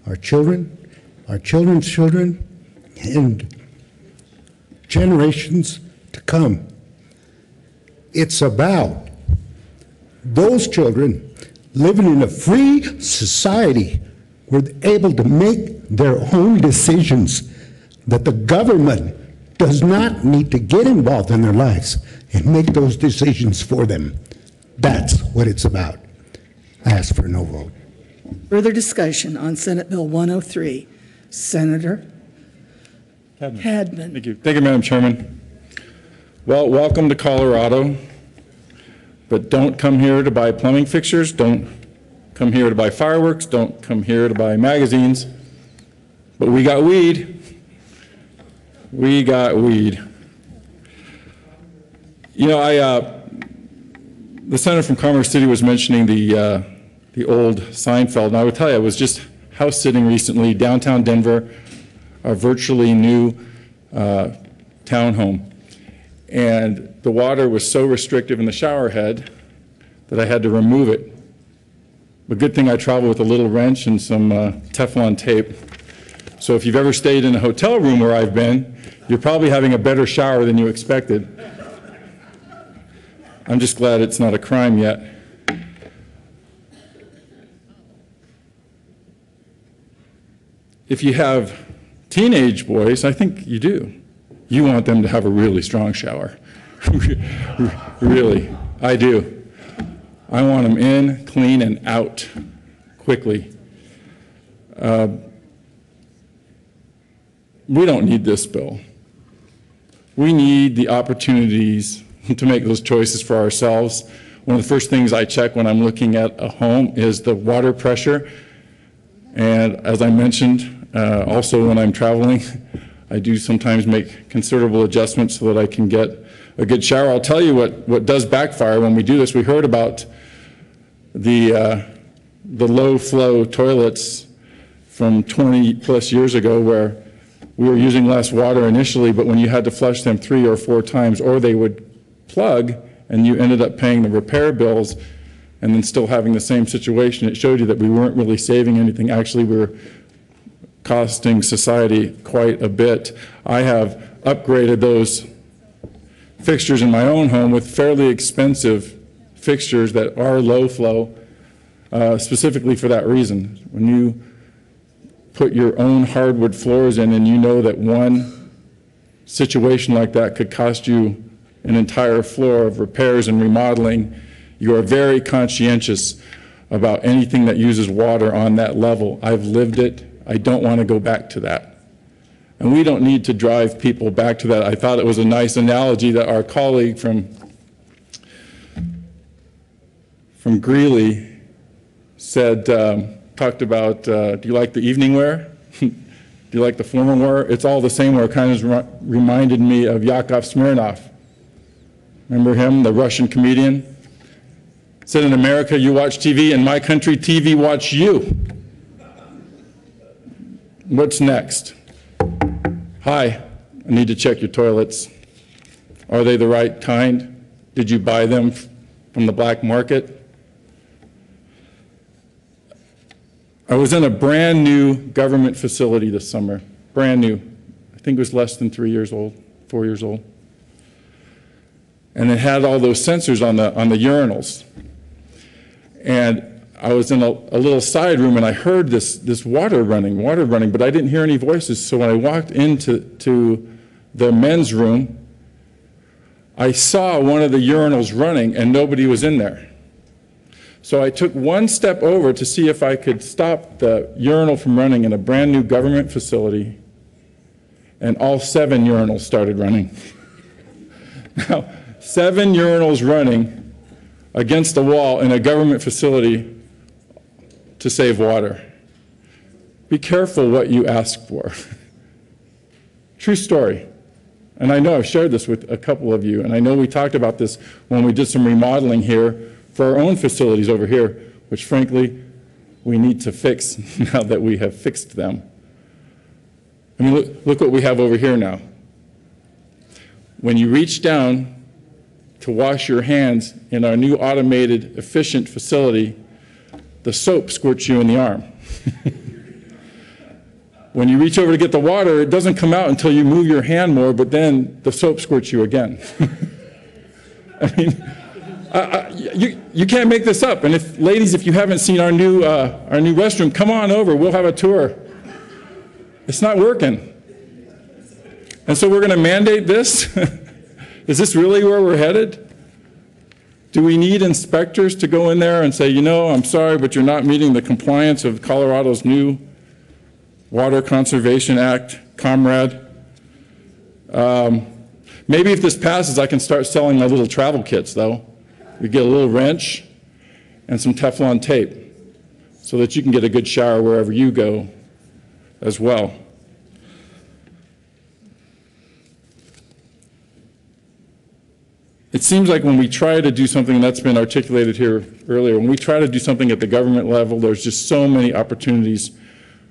our children, our children's children, and generations to come. It's about those children living in a free society where they're able to make their own decisions, that the government does not need to get involved in their lives and make those decisions for them. That's what it's about. I ask for a no vote. Further discussion on Senate Bill 103. Senator Hadman. Thank you. Thank you, Madam Chairman. Well, welcome to Colorado, but don't come here to buy plumbing fixtures. Don't come here to buy fireworks. Don't come here to buy magazines. But we got weed. We got weed. You know, the senator from Commerce City was mentioning the old Seinfeld, and I would tell you, I was just house sitting recently, downtown Denver, a virtually new townhome. And the water was so restrictive in the shower head that I had to remove it. But good thing I travel with a little wrench and some Teflon tape. So if you've ever stayed in a hotel room where I've been, you're probably having a better shower than you expected. I'm just glad it's not a crime yet. If you have teenage boys, I think you do. You want them to have a really strong shower. Really, I do. I want them in, clean, and out quickly. We don't need this bill. We need the opportunities to make those choices for ourselves. One of the first things I check when I'm looking at a home is the water pressure. And as I mentioned, also when I'm traveling, I do sometimes make considerable adjustments so that I can get a good shower. I'll tell you what does backfire when we do this. We heard about the low flow toilets from 20 plus years ago where we were using less water initially, but when you had to flush them 3 or 4 times, or they would plug and you ended up paying the repair bills and then still having the same situation, it showed you that we weren't really saving anything. Actually, we were costing society quite a bit. I have upgraded those fixtures in my own home with fairly expensive fixtures that are low flow, specifically for that reason. When you put your own hardwood floors in and you know that one situation like that could cost you an entire floor of repairs and remodeling, you are very conscientious about anything that uses water on that level. I've lived it. I don't want to go back to that. And we don't need to drive people back to that. I thought it was a nice analogy that our colleague from Greeley said, talked about, do you like the evening wear? Do you like the formal wear? It's all the same wear. Kind of reminded me of Yakov Smirnoff. Remember him, the Russian comedian? Said, in America you watch TV, in my country TV watch you. What's next? Hi, I need to check your toilets. Are they the right kind? Did you buy them from the black market? I was in a brand-new government facility this summer, brand new. I think it was less than 3 years old, 4 years old. And it had all those sensors on the urinals. And I was in a little side room, and I heard this water running, but I didn't hear any voices. So when I walked into the men's room, I saw one of the urinals running, and nobody was in there. So I took one step over to see if I could stop the urinal from running in a brand new government facility, and all 7 urinals started running. Now, 7 urinals running against the wall in a government facility to save water. Be careful what you ask for. True story. And I know I've shared this with a couple of you, and I know we talked about this when we did some remodeling here for our own facilities over here, which frankly, we need to fix now that we have fixed them. I mean, look what we have over here now. When you reach down to wash your hands in our new automated, efficient facility, the soap squirts you in the arm. When you reach over to get the water, it doesn't come out until you move your hand more, but then the soap squirts you again. I mean, you can't make this up. And if, ladies, if you haven't seen our new restroom, come on over. We'll have a tour. It's not working. And so we're going to mandate this? Is this really where we're headed? Do we need inspectors to go in there and say, you know, I'm sorry, but you're not meeting the compliance of Colorado's new Water Conservation Act, comrade? Maybe if this passes, I can start selling my little travel kits, though. We get a little wrench and some Teflon tape so that you can get a good shower wherever you go as well. It seems like when we try to do something, that's been articulated here earlier, when we try to do something at the government level, there's just so many opportunities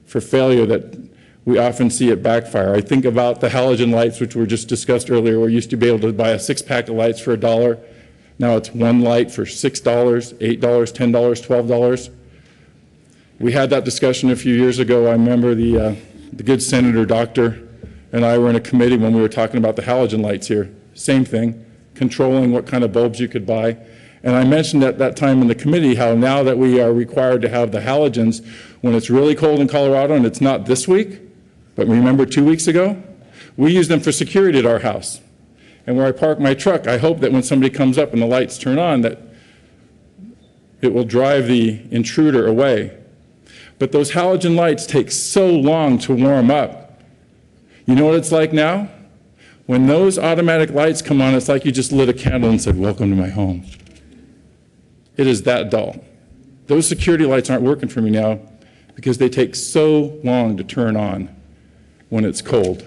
for failure that we often see it backfire. I think about the halogen lights, which were just discussed earlier, where you used to be able to buy a 6-pack of lights for $1. Now it's one light for $6, $8, $10, $12. We had that discussion a few years ago. I remember the good Senator Doctor and I were in a committee when we were talking about the halogen lights here. Same thing, controlling what kind of bulbs you could buy. And I mentioned at that time in the committee how now that we are required to have the halogens when it's really cold in Colorado, and it's not this week, but remember 2 weeks ago, we use them for security at our house. And where I park my truck, I hope that when somebody comes up and the lights turn on, that it will drive the intruder away. But those halogen lights take so long to warm up. You know what it's like now? When those automatic lights come on, it's like you just lit a candle and said, "Welcome to my home." It is that dull. Those security lights aren't working for me now because they take so long to turn on when it's cold.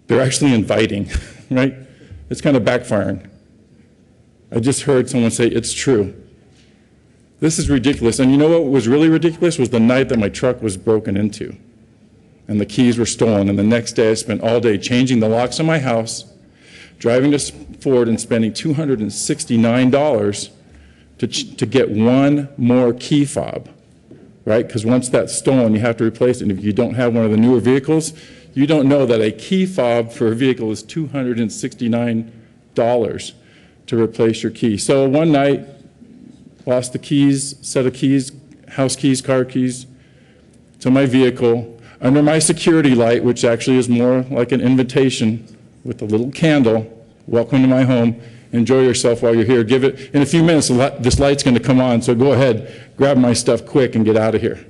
They're actually inviting, right? It's kind of backfiring. I just heard someone say, it's true. This is ridiculous. And you know what was really ridiculous was the night that my truck was broken into and the keys were stolen. And the next day I spent all day changing the locks on my house, driving to Ford and spending $269 to get one more key fob, right? Because once that's stolen, you have to replace it. And if you don't have one of the newer vehicles, you don't know that a key fob for a vehicle is $269 to replace your key. So one night, lost the keys, set of keys, house keys, car keys, to my vehicle, under my security light, which actually is more like an invitation with a little candle. Welcome to my home. Enjoy yourself while you're here. Give it, in a few minutes, this light's going to come on, so go ahead, grab my stuff quick and get out of here.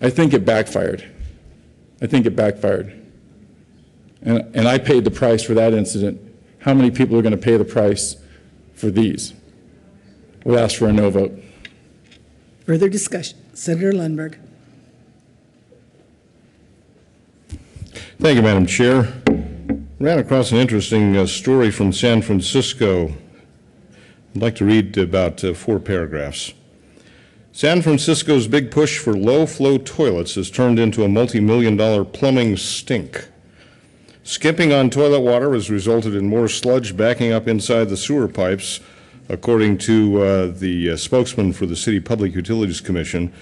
I think it backfired. I think it backfired. And I paid the price for that incident. How many people are going to pay the price for these? We'll ask for a no vote. Further discussion. Senator Lundberg. Thank you, Madam Chair. Ran across an interesting story from San Francisco. I'd like to read about 4 paragraphs. San Francisco's big push for low-flow toilets has turned into a multi-million-dollar plumbing stink. Skimping on toilet water has resulted in more sludge backing up inside the sewer pipes according to the spokesman for the City Public Utilities Commission.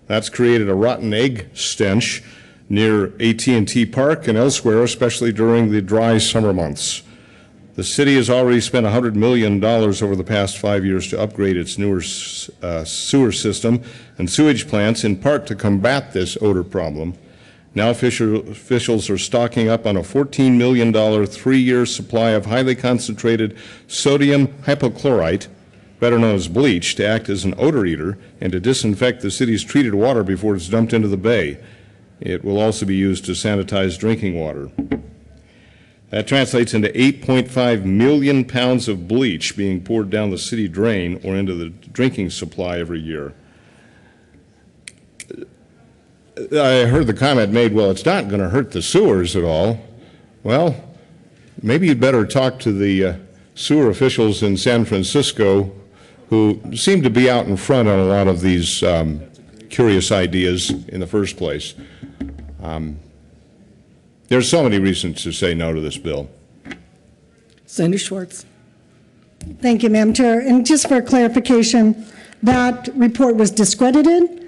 That's created a rotten egg stench near AT&T Park and elsewhere, especially during the dry summer months. The city has already spent $100 million over the past 5 years to upgrade its newer sewer system and sewage plants, in part to combat this odor problem. Now officials are stocking up on a $14 million 3-year supply of highly concentrated sodium hypochlorite, better known as bleach, to act as an odor eater and to disinfect the city's treated water before it's dumped into the bay. It will also be used to sanitize drinking water. That translates into 8.5 million pounds of bleach being poured down the city drain or into the drinking supply every year. I heard the comment made, well, it's not going to hurt the sewers at all. Well, maybe you'd better talk to the sewer officials in San Francisco who seem to be out in front on a lot of these curious ideas in the first place. There's so many reasons to say no to this bill. Senator Schwartz. Thank you, Madam Chair. And just for clarification, that report was discredited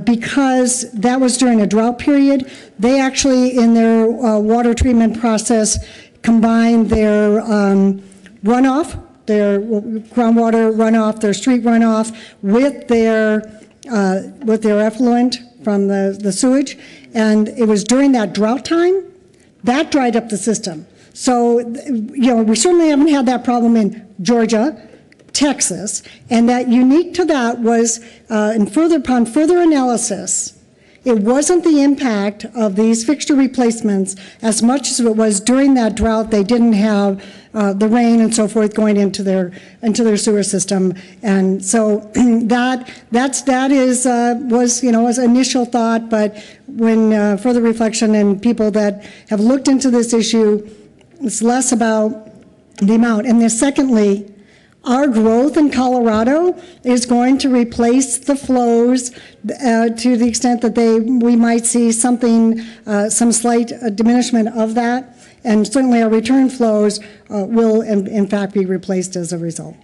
because that was during a drought period. They actually, in their water treatment process, combined their runoff, their groundwater runoff, their street runoff, with their effluent from the sewage. And it was during that drought time that dried up the system. So, we certainly haven't had that problem in Georgia, Texas, and that unique to that was, upon further analysis, it wasn't the impact of these fixture replacements as much as it was during that drought. They didn't have the rain and so forth going into their sewer system, and so was initial thought. But when further reflection and people that have looked into this issue, it's less about the amount. And then secondly, our growth in Colorado is going to replace the flows to the extent that we might see something, some slight diminishment of that. And certainly our return flows will, in fact, be replaced as a result.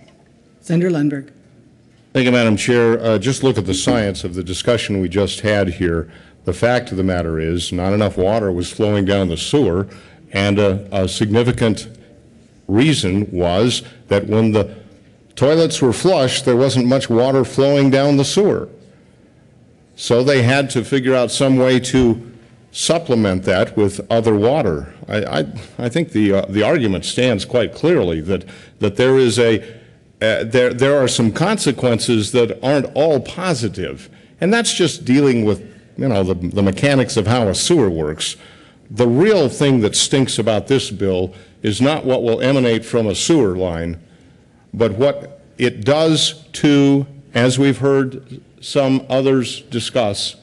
Senator Lundberg. Thank you, Madam Chair. Just look at the science of the discussion we just had here. The fact of the matter is not enough water was flowing down the sewer, and a significant reason was that when the toilets were flushed, there wasn't much water flowing down the sewer. So they had to figure out some way to supplement that with other water. I think the argument stands quite clearly that there is there are some consequences that aren't all positive, and that's just dealing with the mechanics of how a sewer works. The real thing that stinks about this bill is not what will emanate from a sewer line, but what it does to, as we've heard some others discuss,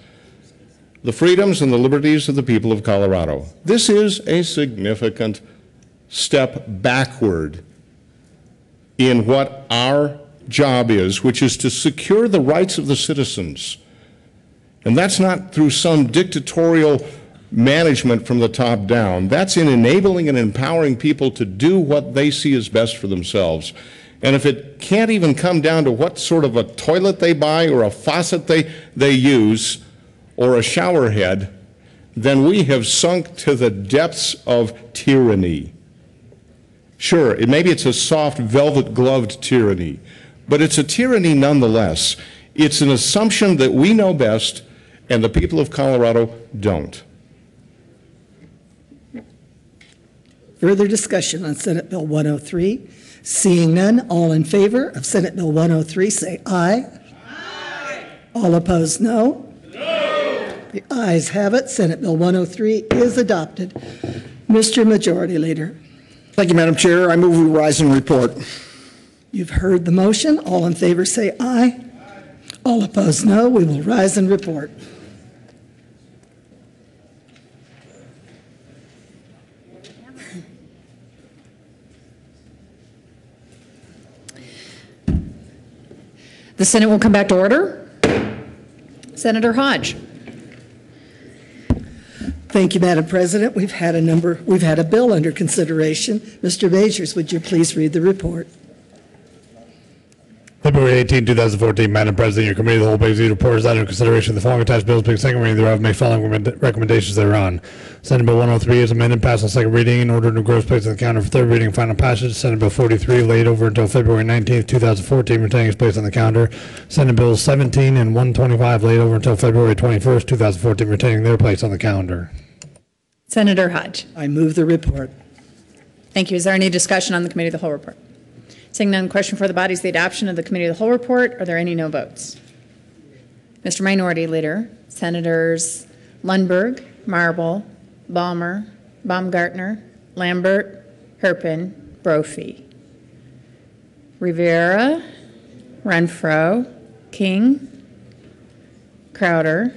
the freedoms and the liberties of the people of Colorado. This is a significant step backward in what our job is, which is to secure the rights of the citizens. And that's not through some dictatorial management from the top down. That's in enabling and empowering people to do what they see as best for themselves. And if it can't even come down to what sort of a toilet they buy or a faucet they use or a shower head, then we have sunk to the depths of tyranny. Sure, maybe it's a soft, velvet-gloved tyranny, but it's a tyranny nonetheless. It's an assumption that we know best and the people of Colorado don't. Further discussion on Senate Bill 103. Seeing none, all in favor of Senate Bill 103, say aye. Aye. All opposed, no. No. The ayes have it. Senate Bill 103 is adopted. Mr. Majority Leader. Thank you, Madam Chair. I move we rise and report. You've heard the motion. All in favor, say aye. Aye. All opposed, no. We will rise and report. The Senate will come back to order. Senator Hodge. Thank you, Madam President. We've had a bill under consideration. Mr. Majors, would you please read the report? February 18, 2014, Madam President, your committee of the whole Bay Z report is under consideration. The following attached bills being second reading thereof make following recommendations thereon. Senate Bill 103 is amended, passed on second reading in order to gross place on the calendar for third reading and final passage. Senate Bill 43 laid over until February 19, 2014, retaining its place on the calendar. Senate Bills 17 and 125 laid over until February 21, 2014, retaining their place on the calendar. Senator Hodge. I move the report. Thank you. Is there any discussion on the committee of the whole report? Seeing none, question for the body is the adoption of the committee of the whole report. Are there any no votes? Mr. Minority Leader, Senators Lundberg, Marble, Balmer, Baumgartner, Lambert, Herpin, Brophy, Rivera, Renfro, King, Crowder,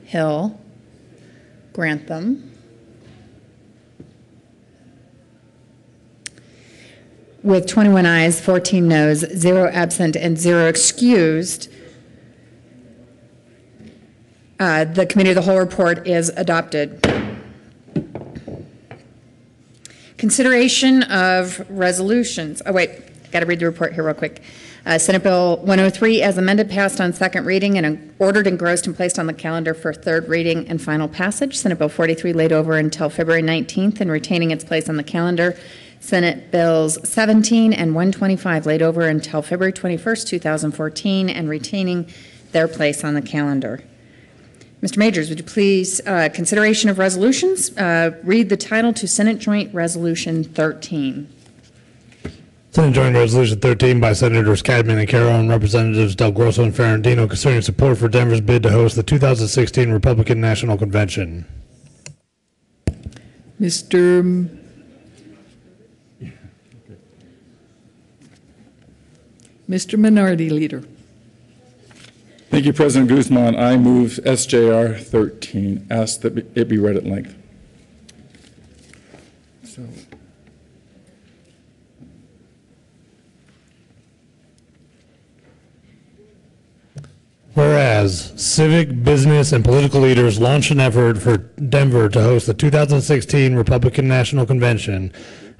Hill, Grantham. With 21 ayes, 14 noes, 0 absent, and 0 excused, the committee of the whole report is adopted. Consideration of resolutions. Oh, wait, got to read the report here real quick. Senate Bill 103, as amended, passed on second reading and ordered, engrossed, and placed on the calendar for third reading and final passage. Senate Bill 43 laid over until February 19th and retaining its place on the calendar. Senate Bills 17 and 125 laid over until February 21st, 2014, and retaining their place on the calendar. Mr. Majors, would you please, consideration of resolutions, read the title to Senate Joint Resolution 13. Senate Joint Resolution 13 by Senators Cadman and Carroll and Representatives Del Grosso and Ferrandino concerning support for Denver's bid to host the 2016 Republican National Convention. Mr. Minority Leader. Thank you, President Guzman. I move SJR 13. Ask that it be read at length. Whereas civic, business, and political leaders launched an effort for Denver to host the 2016 Republican National Convention,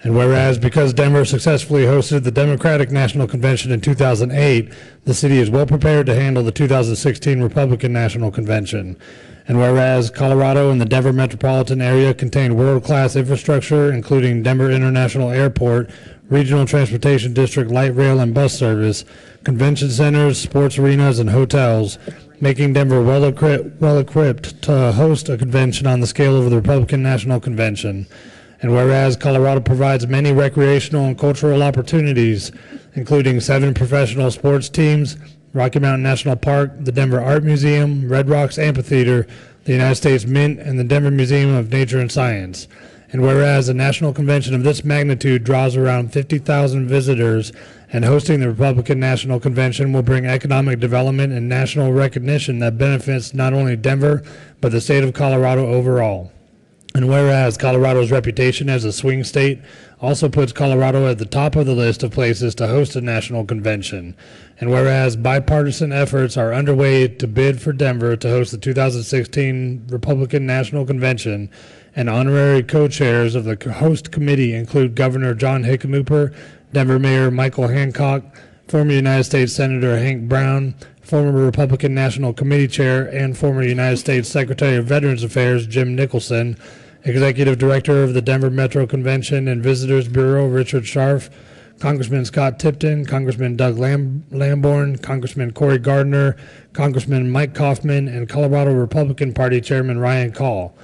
and whereas because Denver successfully hosted the Democratic National Convention in 2008, the city is well prepared to handle the 2016 Republican National Convention. And whereas Colorado and the Denver metropolitan area contain world-class infrastructure, including Denver International Airport, Regional Transportation District light rail and bus service, convention centers, sports arenas, and hotels, making Denver well equipped to host a convention on the scale of the Republican National Convention. And whereas Colorado provides many recreational and cultural opportunities, including 7 professional sports teams, Rocky Mountain National Park, the Denver Art Museum, Red Rocks Amphitheater, the United States Mint, and the Denver Museum of Nature and Science. And whereas a national convention of this magnitude draws around 50,000 visitors, and hosting the Republican National Convention will bring economic development and national recognition that benefits not only Denver, but the state of Colorado overall. And whereas Colorado's reputation as a swing state also puts Colorado at the top of the list of places to host a national convention. And whereas bipartisan efforts are underway to bid for Denver to host the 2016 Republican National Convention, and honorary co-chairs of the host committee include Governor John Hickenlooper, Denver Mayor Michael Hancock, former United States Senator Hank Brown, former Republican National Committee Chair, and former United States Secretary of Veterans Affairs Jim Nicholson, Executive Director of the Denver Metro Convention and Visitors Bureau Richard Scharf, Congressman Scott Tipton, Congressman Doug Lamborn, Congressman Cory Gardner, Congressman Mike Kaufman, and Colorado Republican Party Chairman Ryan Call.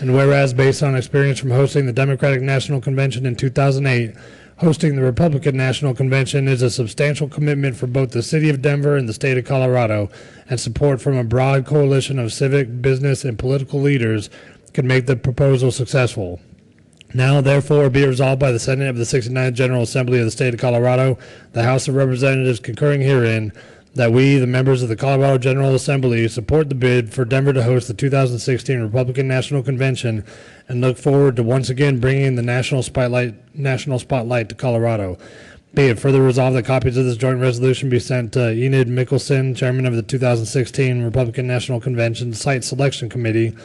And whereas, based on experience from hosting the Democratic National Convention in 2008, hosting the Republican National Convention is a substantial commitment for both the city of Denver and the state of Colorado, and support from a broad coalition of civic, business, and political leaders can make the proposal successful. Now, therefore, be it resolved by the Senate of the 69th General Assembly of the State of Colorado, the House of Representatives concurring herein, that we, the members of the Colorado General Assembly, support the bid for Denver to host the 2016 Republican National Convention and look forward to once again bringing the national spotlight to Colorado. Be it further resolved that copies of this joint resolution be sent to Enid Mickelson, Chairman of the 2016 Republican National Convention Site Selection Committee,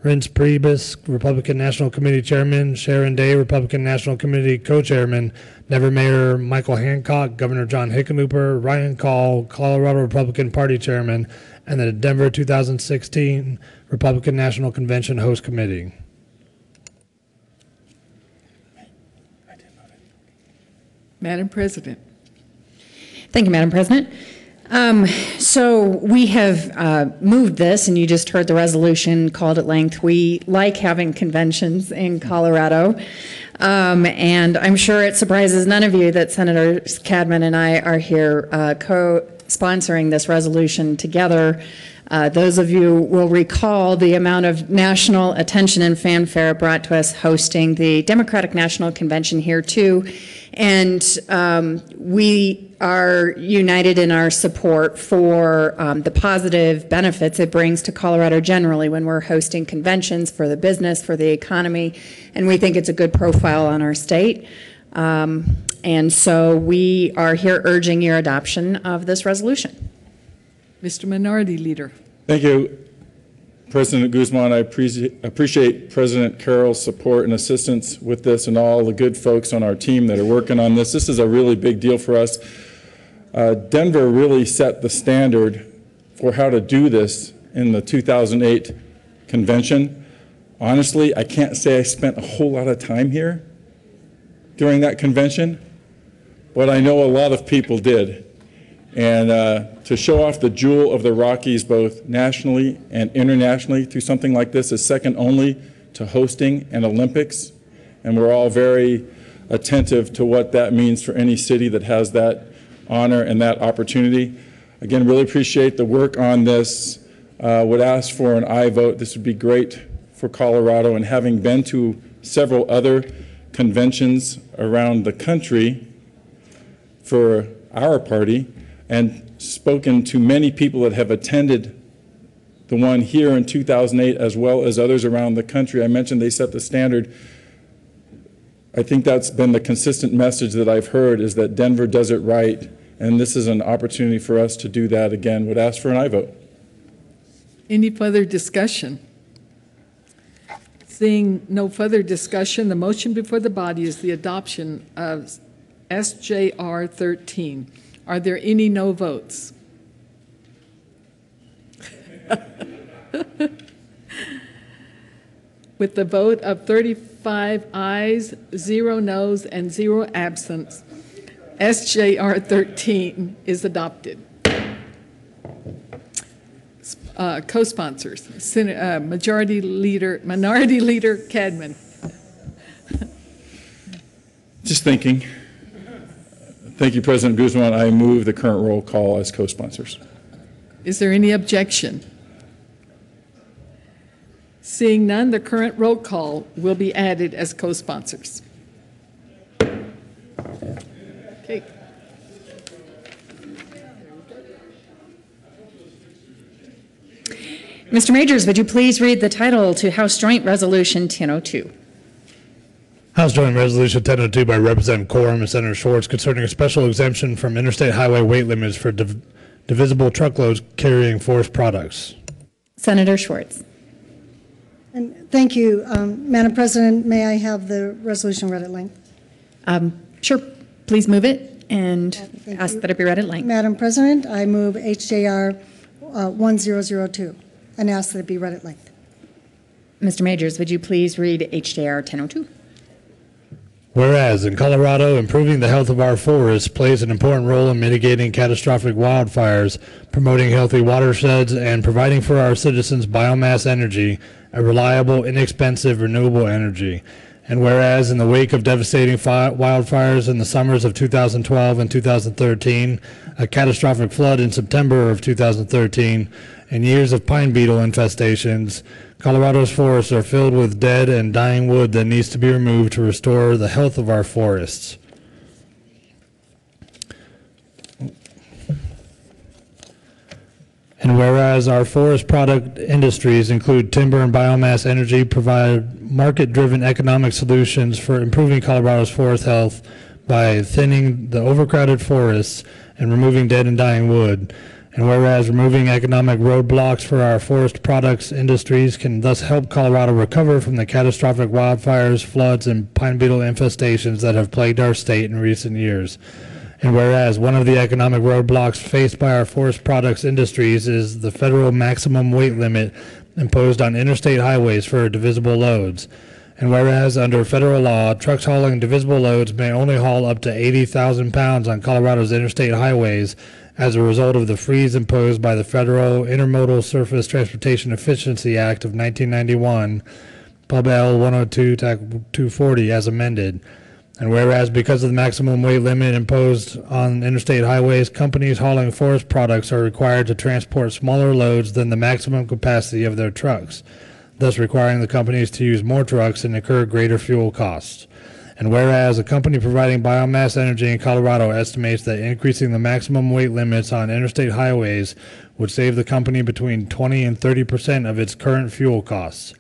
Reince Priebus, Republican National Committee Chairman, Sharon Day, Republican National Committee Co-Chairman, Denver Mayor Michael Hancock, Governor John Hickenlooper, Ryan Call, Colorado Republican Party Chairman, and the Denver 2016 Republican National Convention Host Committee. Madam President. Thank you, Madam President. So we have moved this, and you just heard the resolution called at length. We like having conventions in Colorado, and I'm sure it surprises none of you that Senator Cadman and I are here co-sponsoring this resolution together. Those of you will recall the amount of national attention and fanfare brought to us hosting the Democratic National Convention here too. And we are united in our support for the positive benefits it brings to Colorado generally when we're hosting conventions for the business, for the economy, and we think it's a good profile on our state. And so we are here urging your adoption of this resolution. Mr. Minority Leader. Thank you, President Guzman. I appreciate President Carroll's support and assistance with this and all the good folks on our team that are working on this. This is a really big deal for us. Denver really set the standard for how to do this in the 2008 convention. Honestly, I can't say I spent a whole lot of time here during that convention, but I know a lot of people did. And to show off the jewel of the Rockies both nationally and internationally through something like this is second only to hosting an Olympics. And we're all very attentive to what that means for any city that has that honor and that opportunity. Again, really appreciate the work on this. Would ask for an aye vote. This would be great for Colorado. And having been to several other conventions around the country for our party, and spoken to many people that have attended the one here in 2008 as well as others around the country. I mentioned they set the standard. I think that's been the consistent message that I've heard, is that Denver does it right, and this is an opportunity for us to do that again. Would ask for an aye vote. Any further discussion? Seeing no further discussion, the motion before the body is the adoption of SJR 13. Are there any no votes? With the vote of 35 ayes, 0 noes, and 0 absents, SJR 13 is adopted. Co-sponsors, Minority Leader Cadman. Just thinking. Thank you, President Guzman. I move the current roll call as co-sponsors. Is there any objection? Seeing none, the current roll call will be added as co-sponsors. Okay. Mr. Majors, would you please read the title to House Joint Resolution 1002? House Joint Resolution 1002 by Representative Coram and Senator Schwartz concerning a special exemption from interstate highway weight limits for divisible truckloads carrying forest products. Senator Schwartz. And thank you. Madam President, may I have the resolution read at length? Sure. Please move it and ask that it be read at length. Madam President, I move HJR 1002 and ask that it be read at length. Mr. Majors, would you please read HJR 1002? Whereas in Colorado, improving the health of our forests plays an important role in mitigating catastrophic wildfires, promoting healthy watersheds, and providing for our citizens biomass energy, a reliable, inexpensive, renewable energy. And whereas in the wake of devastating wildfires in the summers of 2012 and 2013, a catastrophic flood in September of 2013, and years of pine beetle infestations, Colorado's forests are filled with dead and dying wood that needs to be removed to restore the health of our forests. And whereas our forest product industries include timber and biomass energy, provide market-driven economic solutions for improving Colorado's forest health by thinning the overcrowded forests and removing dead and dying wood. And whereas removing economic roadblocks for our forest products industries can thus help Colorado recover from the catastrophic wildfires, floods, and pine beetle infestations that have plagued our state in recent years. And whereas one of the economic roadblocks faced by our forest products industries is the federal maximum weight limit imposed on interstate highways for divisible loads. And whereas under federal law, trucks hauling divisible loads may only haul up to 80,000 pounds on Colorado's interstate highways as a result of the freeze imposed by the Federal Intermodal Surface Transportation Efficiency Act of 1991, Pub L 102-240 as amended. And whereas because of the maximum weight limit imposed on interstate highways, companies hauling forest products are required to transport smaller loads than the maximum capacity of their trucks, thus requiring the companies to use more trucks and incur greater fuel costs. And whereas a company providing biomass energy in Colorado estimates that increasing the maximum weight limits on interstate highways would save the company between 20 and 30% of its current fuel costs.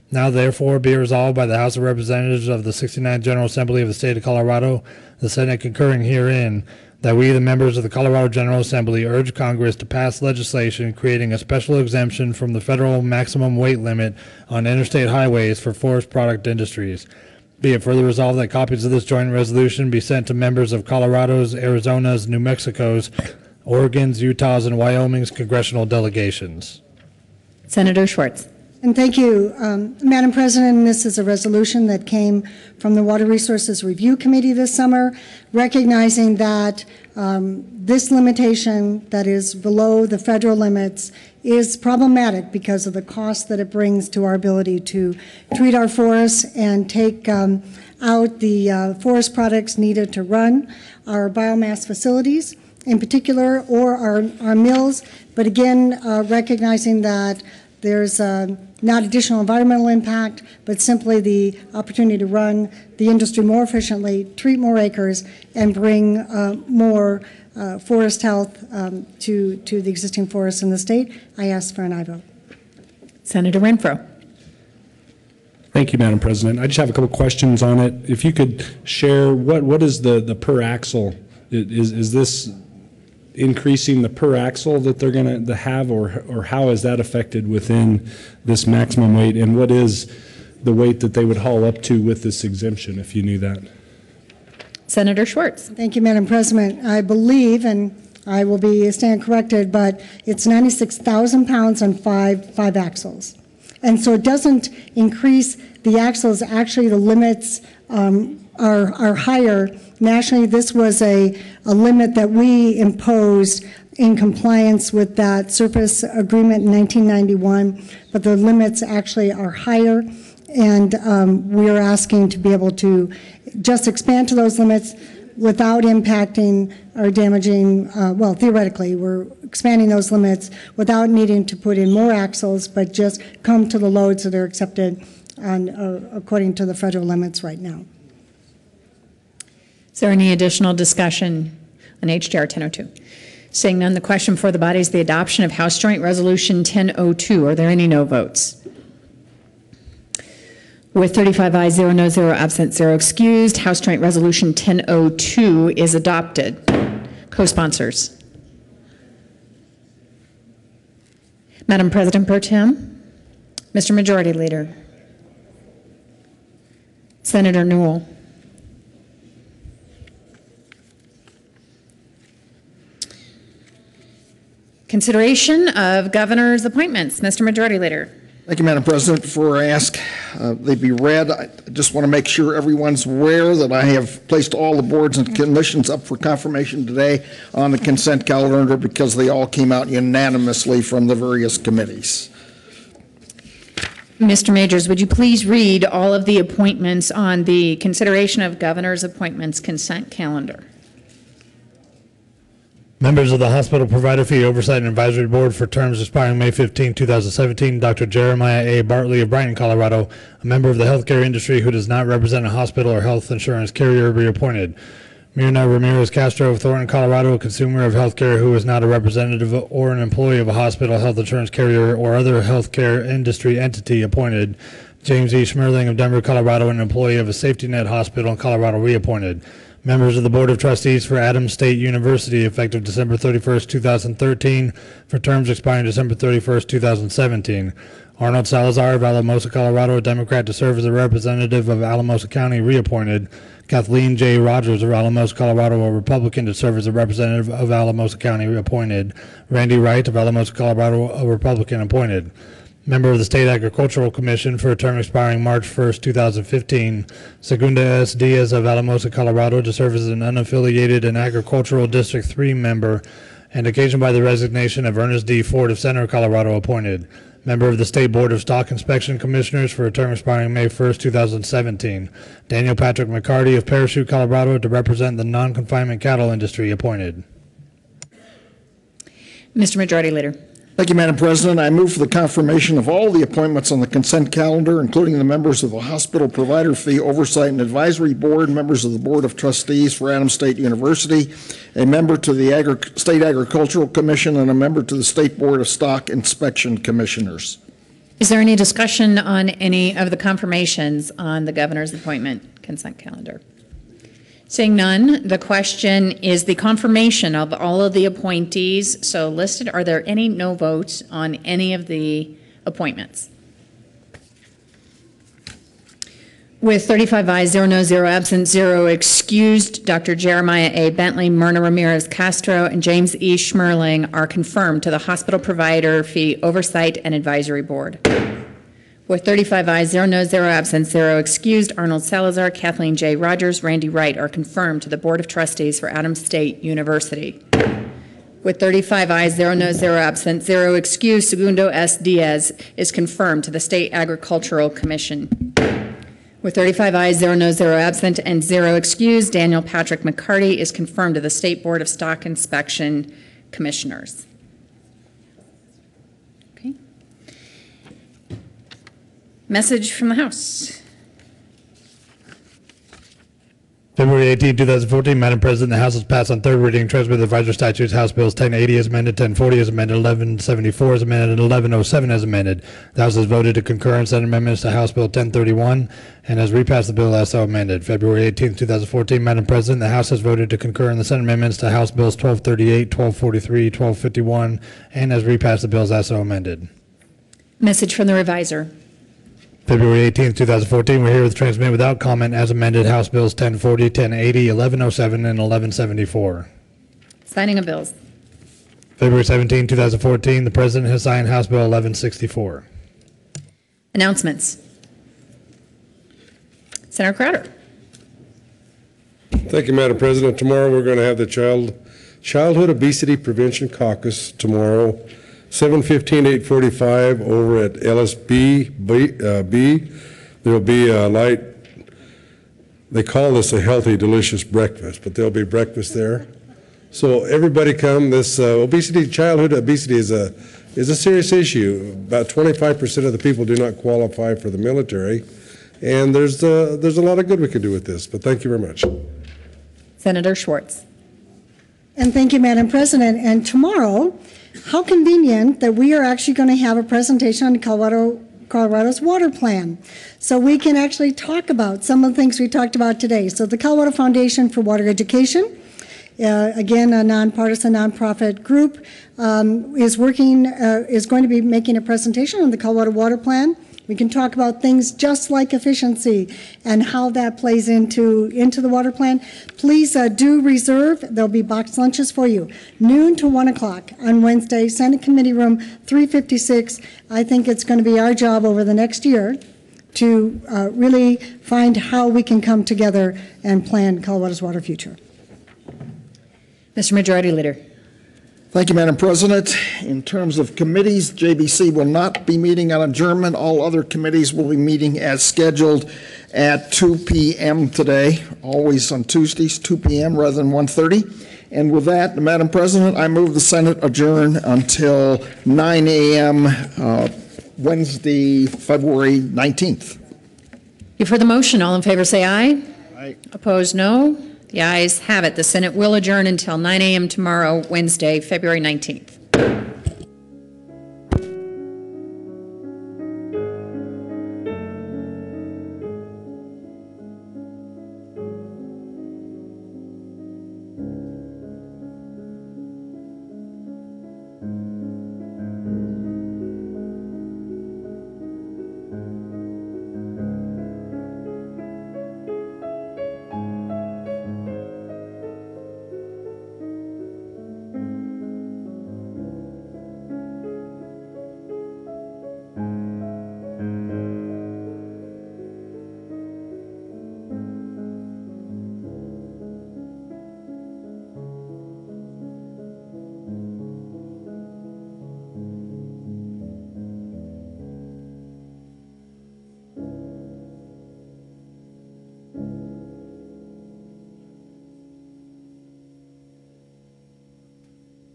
Now therefore be resolved by the House of Representatives of the 69th General Assembly of the State of Colorado, the Senate concurring herein, that we, the members of the Colorado General Assembly, urge Congress to pass legislation creating a special exemption from the federal maximum weight limit on interstate highways for forest product industries. Be it further resolved that copies of this joint resolution be sent to members of Colorado's, Arizona's, New Mexico's, Oregon's, Utah's, and Wyoming's congressional delegations. Senator Schwartz. And thank you, Madam President. This is a resolution that came from the Water Resources Review Committee this summer, recognizing that this limitation that is below the federal limits is problematic because of the cost that it brings to our ability to treat our forests and take out the forest products needed to run our biomass facilities in particular, or our mills. But again, recognizing that there's not additional environmental impact, but simply the opportunity to run the industry more efficiently, treat more acres, and bring more forest health to the existing forests in the state. I ask for an aye vote. Senator Renfro. Thank you, Madam President. I just have a couple questions on it. If you could share what is the per axle? Is this increasing the per axle that they're going to have, or how is that affected within this maximum weight, and what is the weight that they would haul up to with this exemption, if you knew that? Senator Schwartz. Thank you, Madam President. I believe, and I will be stand corrected, but it's 96,000 pounds on five axles. And so it doesn't increase the axles. Actually, the limits are higher. Nationally, this was a limit that we imposed in compliance with that surface agreement in 1991, but the limits actually are higher, and we're asking to be able to just expand to those limits without impacting or damaging, well, theoretically, we're expanding those limits without needing to put in more axles, but just come to the loads that are accepted according to the federal limits right now. Is there any additional discussion on HJR 1002? Seeing none, the question for the body is the adoption of House Joint Resolution 1002. Are there any no votes? With 35 ayes, 0 no, 0 absent, 0 excused, House Joint Resolution 1002 is adopted. Co-sponsors. Madam President Pro Tem, Mr. Majority Leader, Senator Newell. Consideration of governor's appointments. Mr. Majority Leader. Thank you, Madam President. Before I ask they be read, I just want to make sure everyone's aware that I have placed all the boards and commissions up for confirmation today on the consent calendar because they all came out unanimously from the various committees. Mr. Majors, would you please read all of the appointments on the consideration of governor's appointments consent calendar? Members of the Hospital Provider Fee Oversight and Advisory Board for terms expiring May 15, 2017, Dr. Jeremiah A. Bartley of Brighton, Colorado, a member of the healthcare industry who does not represent a hospital or health insurance carrier, reappointed. Myrna Ramirez Castro of Thornton, Colorado, a consumer of healthcare who is not a representative or an employee of a hospital, health insurance carrier, or other healthcare industry entity, appointed. James E. Schmerling of Denver, Colorado, an employee of a safety net hospital in Colorado, reappointed. Members of the Board of Trustees for Adams State University, effective December 31st, 2013, for terms expiring December 31st, 2017. Arnold Salazar of Alamosa, Colorado, a Democrat to serve as a representative of Alamosa County, reappointed. Kathleen J. Rogers of Alamosa, Colorado, a Republican to serve as a representative of Alamosa County, appointed. Randy Wright of Alamosa, Colorado, a Republican, appointed. Member of the State Agricultural Commission for a term expiring March 1st, 2015, Segunda S. Diaz of Alamosa, Colorado, to serve as an unaffiliated and Agricultural District 3 member, and occasioned by the resignation of Ernest D. Ford of Center, Colorado, appointed. Member of the State Board of Stock Inspection Commissioners for a term expiring May 1st, 2017. Daniel Patrick McCarty of Parachute, Colorado, to represent the non-confinement cattle industry, appointed. Mr. Majority Leader. Thank you, Madam President. I move for the confirmation of all the appointments on the consent calendar, including the members of the Hospital Provider Fee Oversight and Advisory Board, members of the Board of Trustees for Adams State University, a member to the State Agricultural Commission, and a member to the State Board of Stock Inspection Commissioners. Is there any discussion on any of the confirmations on the governor's appointment consent calendar? Seeing none, the question is the confirmation of all of the appointees so listed. Are there any no votes on any of the appointments? With 35 ayes, 0 no, 0 absent, 0 excused, Dr. Jeremiah A. Bentley, Myrna Ramirez Castro, and James E. Schmerling are confirmed to the Hospital Provider Fee Oversight and Advisory Board. With 35 ayes, 0 no, 0 absent, 0 excused, Arnold Salazar, Kathleen J. Rogers, Randy Wright are confirmed to the Board of Trustees for Adams State University. With 35 ayes, 0 no, 0 absent, 0 excused, Segundo S. Diaz is confirmed to the State Agricultural Commission. With 35 ayes, 0 no, 0 absent, and 0 excused, Daniel Patrick McCarty is confirmed to the State Board of Stock Inspection Commissioners. Message from the House. February 18, 2014, Madam President, the House has passed on third reading transmitted advisory statutes, House Bills 1080 as amended, 1040 as amended, 1174 as amended, and 1107 as amended. The House has voted to concur in Senate amendments to House Bill 1031 and has repassed the bill as so amended. February 18, 2014, Madam President, the House has voted to concur in the Senate amendments to House Bills 1238, 1243, 1251, and has repassed the bills as so amended. Message from the Reviser. February 18, 2014, we're here to transmit without comment as amended House Bills 1040, 1080, 1107, and 1174. Signing of bills. February 17, 2014, the President has signed House Bill 1164. Announcements. Senator Crowder. Thank you, Madam President. Tomorrow we're going to have the Childhood Obesity Prevention Caucus tomorrow, 7:15, 8:45 over at LSB B. There'll be a light, they call this a healthy, delicious breakfast, but there'll be breakfast there. So everybody come. This childhood obesity is a serious issue. About 25% of the people do not qualify for the military, and there's a lot of good we could do with this. But thank you very much. Senator Schwartz. And thank you, Madam President. And tomorrow, how convenient that we are actually going to have a presentation on Colorado's water plan. So we can actually talk about some of the things we talked about today. So the Colorado Foundation for Water Education, again, a nonpartisan nonprofit group, is going to be making a presentation on the Colorado water plan. We can talk about things just like efficiency and how that plays into the water plan. Please do reserve. There'll be boxed lunches for you. Noon to 1 o'clock on Wednesday, Senate Committee Room 356. I think it's going to be our job over the next year to really find how we can come together and plan Colorado's water future. Mr. Majority Leader. Thank you, Madam President. In terms of committees, JBC will not be meeting on adjournment. All other committees will be meeting as scheduled at 2 p.m. today, always on Tuesdays, 2 p.m. rather than 1:30. And with that, Madam President, I move the Senate adjourn until 9 a.m. Wednesday, February 19th. You've heard the motion. All in favor say aye. Aye. Opposed, no. The ayes have it. The Senate will adjourn until 9 a.m. tomorrow, Wednesday, February 19th.